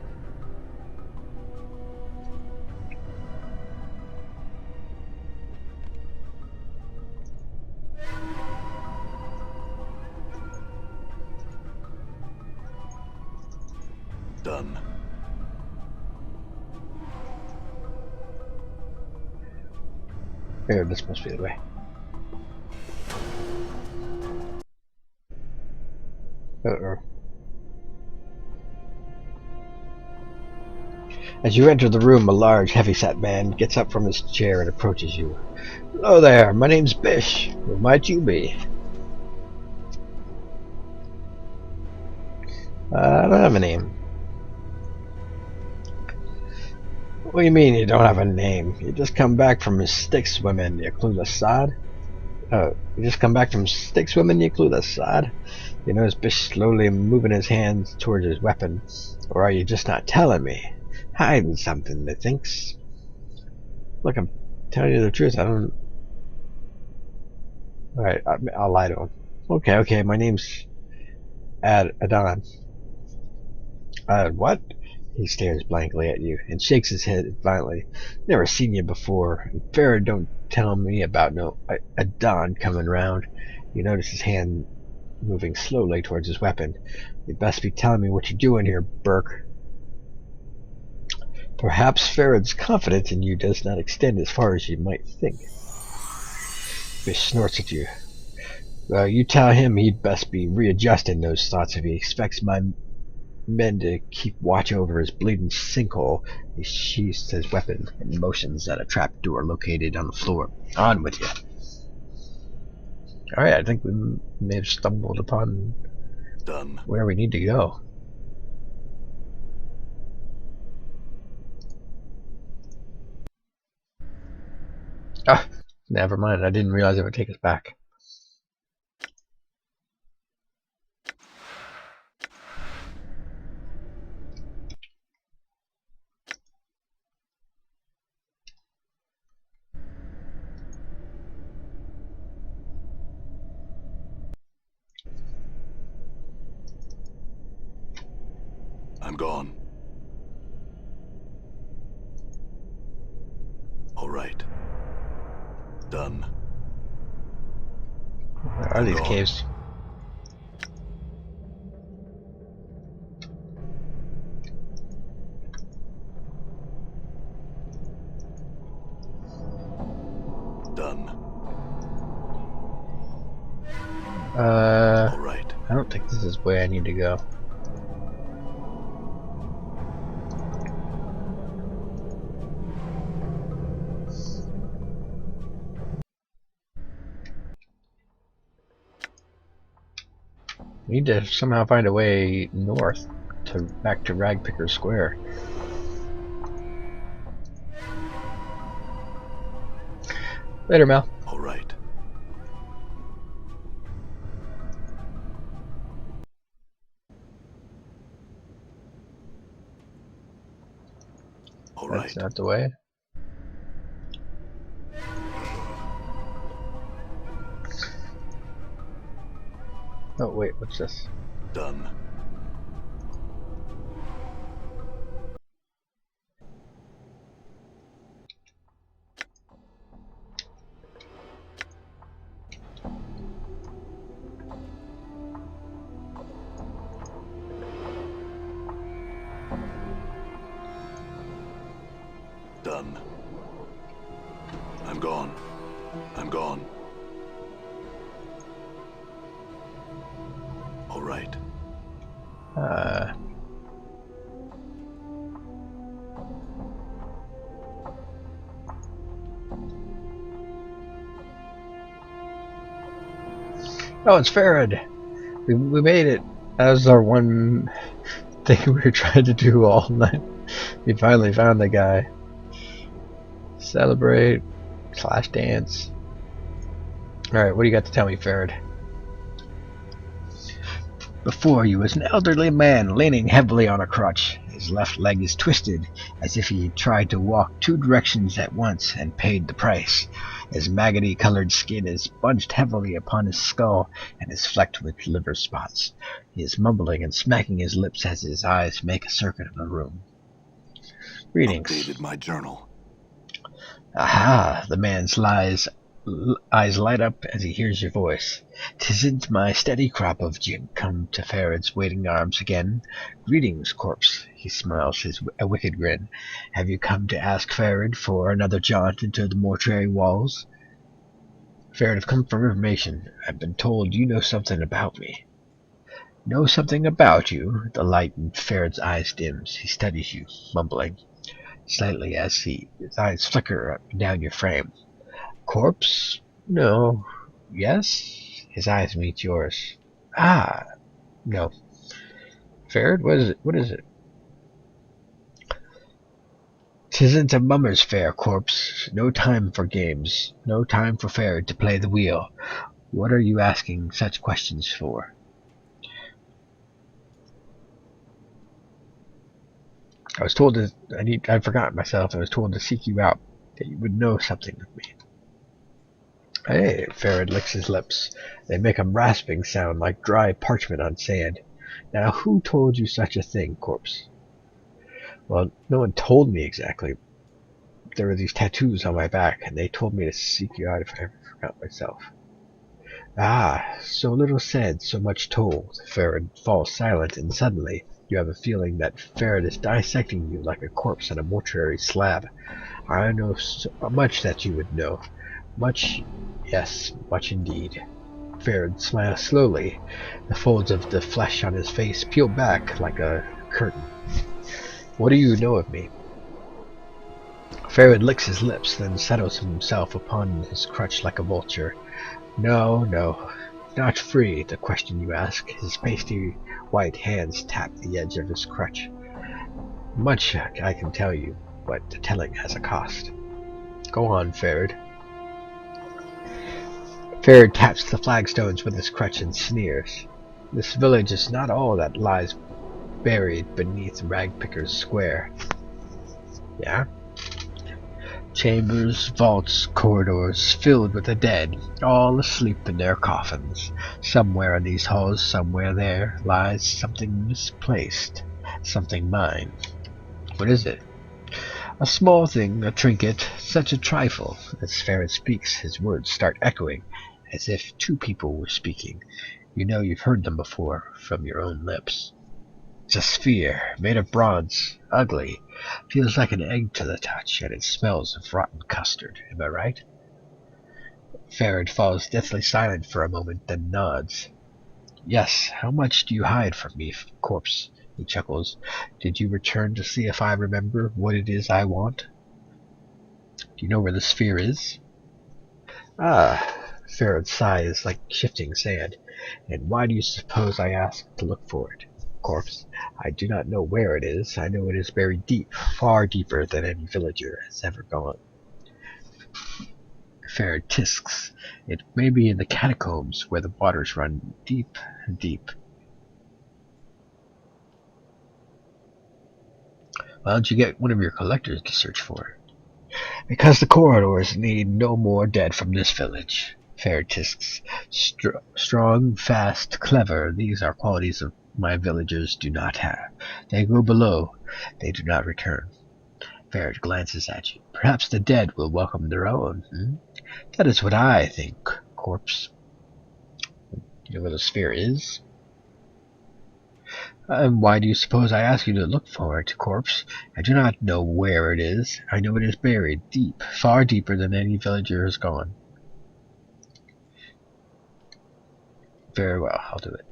Done. Here, this must be the way. Uh-oh. As you enter the room, a large, heavy-set man gets up from his chair and approaches you. Hello there, my name's Bish. Who might you be? I don't have a name. What do you mean you don't have a name? You just come back from stick swimming, you clueless sod. Oh, you just come back from stick swimming, you clueless sod. You notice Bish slowly moving his hands towards his weapon. Or are you just not telling me? hiding something, methinks. Look, I'm telling you the truth. I don't... Alright, I'll lie to him. Okay, my name's Adon. What? He stares blankly at you and shakes his head violently. Never seen you before. And Farrah don't tell me about no Adon coming round. You notice his hand moving slowly towards his weapon. You best be telling me what you're doing here, Burke. Perhaps Farrod's confidence in you does not extend as far as you might think. Fish snorts at you. Well, you tell him he'd best be readjusting those thoughts if he expects my men to keep watch over his bleeding sinkhole. He sheaths his weapon and motions at a trap door located on the floor. On with you. Alright, I think we may have stumbled upon Done. where we need to go. Ah, never mind. I didn't realize it would take us back. I'm gone. All right. Done. Where are I'm these gone. caves? Done. All right. I don't think this is where I need to go. We need to somehow find a way north to back to Ragpicker Square. Later, Mel. All right. All That's right. not the way. Oh wait, what's this? Done. Done. I'm gone. I'm gone. All right. Oh, it's Farad. We made it. That was our one thing we were trying to do all night. We finally found the guy. Celebrate / dance. Alright, what do you got to tell me, Farad? Before you is an elderly man leaning heavily on a crutch. His left leg is twisted, as if he had tried to walk 2 directions at once and paid the price. His maggoty-colored skin is bunched heavily upon his skull and is flecked with liver spots. He is mumbling and smacking his lips as his eyes make a circuit of the room. Greetings. Updated my journal. Aha! The man's eyes light up as he hears your voice. 'Tisn't my steady crop of gin come to Farad's waiting arms again. Greetings, corpse. He smiles a wicked grin. Have you come to ask Farad for another jaunt into the mortuary walls? Farad, I've come for information. I've been told you know something about me. Know something about you? The light in Farad's eyes dims. He studies you, mumbling slightly as his eyes flicker up and down your frame. Corpse? No. Yes? His eyes meet yours. Ah, no. Farad, what is it? 'Tisn't a mummer's fair, corpse. No time for games. No time for Farad to play the wheel. What are you asking such questions for? I was told to, I'd forgotten myself. I was told to seek you out, that you would know something of me. Hey, Farad licks his lips. They make a rasping sound like dry parchment on sand. Now, who told you such a thing, Corpse? Well, no one told me exactly. There were these tattoos on my back, and they told me to seek you out if I ever forgot myself. Ah, so little said, so much told. Farad falls silent, and suddenly you have a feeling that Farad is dissecting you like a corpse on a mortuary slab. I know so much that you would know. Much, yes, much indeed. Farad smiles slowly. The folds of the flesh on his face peel back like a curtain. What do you know of me? Farad licks his lips, then settles himself upon his crutch like a vulture. No, no, not free, the question you ask. His pasty white hands tap the edge of his crutch. Much I can tell you, but the telling has a cost. Go on, Farad. Farad taps the flagstones with his crutch and sneers. This village is not all that lies buried beneath Ragpicker's square. Yeah? Chambers, vaults, corridors, filled with the dead, all asleep in their coffins. Somewhere in these halls, somewhere there, lies something misplaced, something mine. What is it? A small thing, a trinket, such a trifle. As Farad speaks, his words start echoing, as if two people were speaking. You know you've heard them before, from your own lips. It's a sphere, made of bronze, ugly, feels like an egg to the touch, and it smells of rotten custard. Am I right? Farad falls deathly silent for a moment, then nods. Yes, how much do you hide from me, Corpse? He chuckles. Did you return to see if I remember what it is I want? Do you know where the sphere is? Ah, Farad's sigh is like shifting sand. And why do you suppose I asked to look for it? Corpse, I do not know where it is. I know it is buried deep, far deeper than any villager has ever gone. Farad tisks. It may be in the catacombs where the waters run deep, deep. Why don't you get one of your collectors to search for it? Because the corridors need no more dead from this village. Farad tisks. Strong, fast, clever, these are qualities of my villagers do not have. They go below, they do not return. Farad glances at you. Perhaps the dead will welcome their own. That is what I think, Corpse. You know where the sphere is? And why do you suppose I ask you to look for it, Corpse? I do not know where it is. I know it is buried deep, far deeper than any villager has gone. Very well, I'll do it.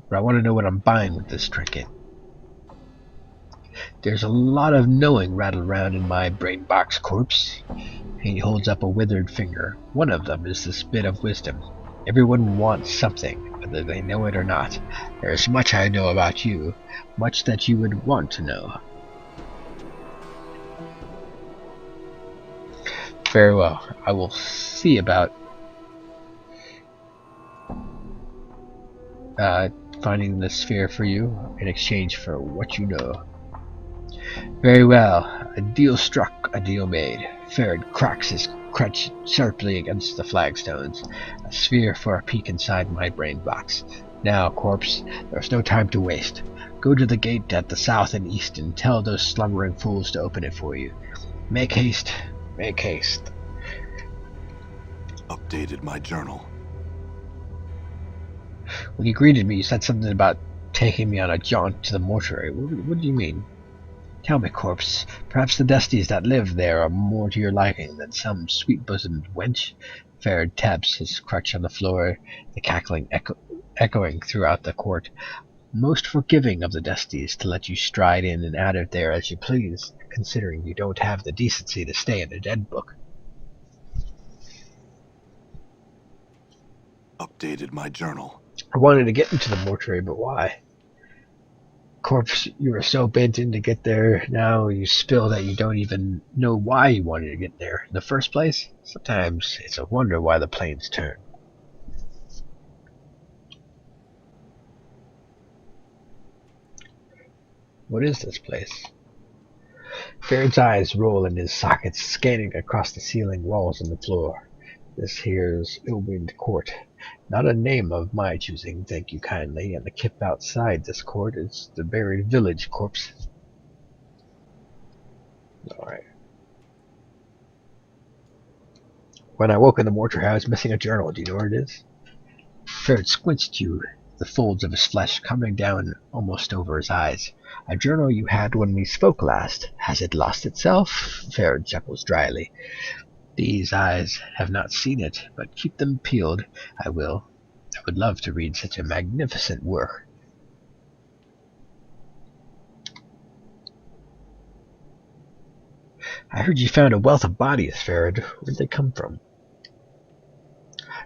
But I want to know what I'm buying with this trinket. There's a lot of knowing rattled around in my brain box, Corpse. He holds up a withered finger. One of them is this bit of wisdom. Everyone wants something, whether they know it or not. There is much I know about you, much that you would want to know. Very well. I will see about finding the sphere for you in exchange for what you know. Very well. A deal struck, a deal made. Farad cracks his crutch sharply against the flagstones. A sphere for a peek inside my brain box. Now, Corpse, there's no time to waste. Go to the gate at the south and east and tell those slumbering fools to open it for you. Make haste. Make haste. Updated my journal. When you greeted me, you said something about taking me on a jaunt to the mortuary. What do you mean? Tell me, Corpse, perhaps the Desties that live there are more to your liking than some sweet-bosomed wench? Farad taps his crutch on the floor, the cackling echoing throughout the court. Most forgiving of the Desties to let you stride in and out of there as you please, considering you don't have the decency to stay in the dead book. Updated my journal. I wanted to get into the mortuary, but why? Corpse, you were so bent in to get there, now you spill that you don't even know why you wanted to get there in the first place? Sometimes it's a wonder why the planes turn. What is this place? Farron's eyes roll in his sockets, scanning across the ceiling, walls, and the floor. This here's Ilwind Court. Not a name of my choosing, thank you kindly, and the kip outside this court is the buried village corpse. Alright. When I woke in the mortuary, I was missing a journal. Do you know where it is? Farron squints at you, the folds of his flesh coming down almost over his eyes. A journal you had when we spoke last. Has it lost itself? Farron chuckles dryly. These eyes have not seen it, but keep them peeled. I will. I would love to read such a magnificent work. I heard you found a wealth of bodies, Farron. Where'd they come from?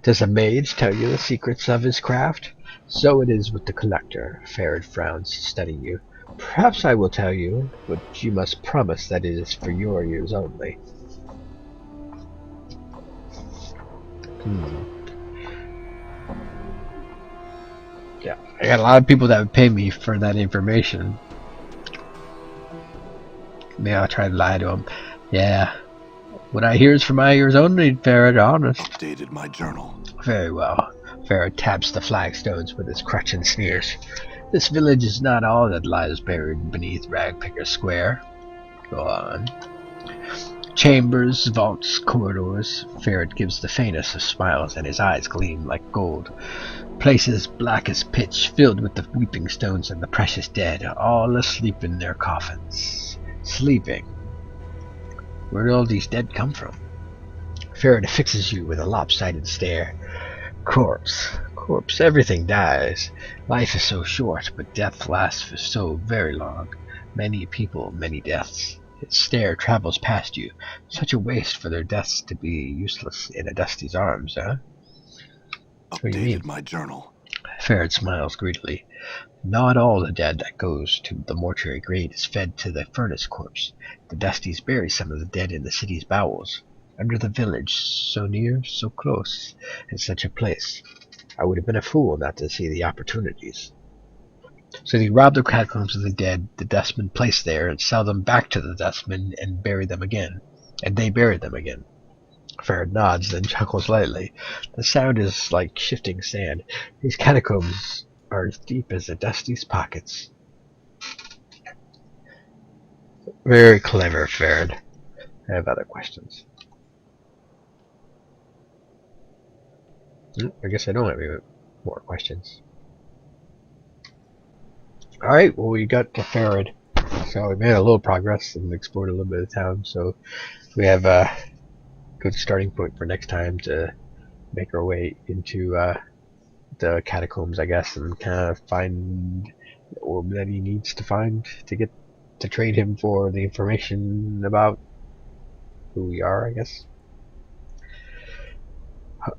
Does a mage tell you the secrets of his craft? So it is with the collector. Farron frowns, studying you. Perhaps I will tell you, but you must promise that it is for your ears only. Yeah, I got a lot of people that would pay me for that information. Maybe I'll try to lie to them. Yeah, what I hear is for my ears only, Farron, honest. Updated my journal. Very well. Farron taps the flagstones with his crutch and sneers. This village is not all that lies buried beneath Ragpicker Square. Go on. Chambers, vaults, corridors. Farron gives the faintest of smiles, and his eyes gleam like gold. Places black as pitch, filled with the weeping stones and the precious dead, all asleep in their coffins. Sleeping. Where did all these dead come from? Farron fixes you with a lopsided stare. Corpse. Corpse. Everything dies. Life is so short, but death lasts for so very long. Many people, many deaths. His stare travels past you. Such a waste for their deaths to be useless in a Dusty's arms, huh? What do you mean? Updated my journal. Farron smiles greedily. Not all the dead that goes to the mortuary grate is fed to the furnace corpse. The Dusties bury some of the dead in the city's bowels. Under the village, so near, so close, in such a place. I would have been a fool not to see the opportunities. So they rob the catacombs of the dead, the dustmen place there, and sell them back to the dustmen and bury them again. And they bury them again. Farron nods, then chuckles lightly. The sound is like shifting sand. These catacombs are as deep as the Dusty's pockets. Very clever, Farron. I have other questions. I guess I don't have any more questions. Alright, well we got to Farron. So we made a little progress and explored a little bit of town, so we have a good starting point for next time to make our way into the catacombs, I guess, and kind of find the orb that he needs to find to get to trade him for the information about who we are, I guess.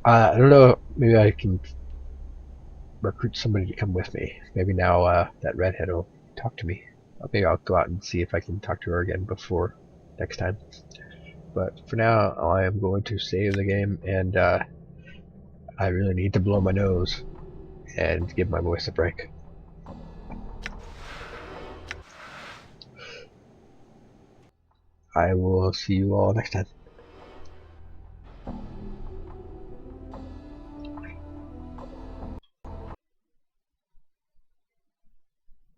I don't know, maybe I can recruit somebody to come with me. Maybe now that redhead will talk to me. Maybe I'll go out and see if I can talk to her again before next time. But for now, I am going to save the game, and I really need to blow my nose and give my voice a break. I will see you all next time.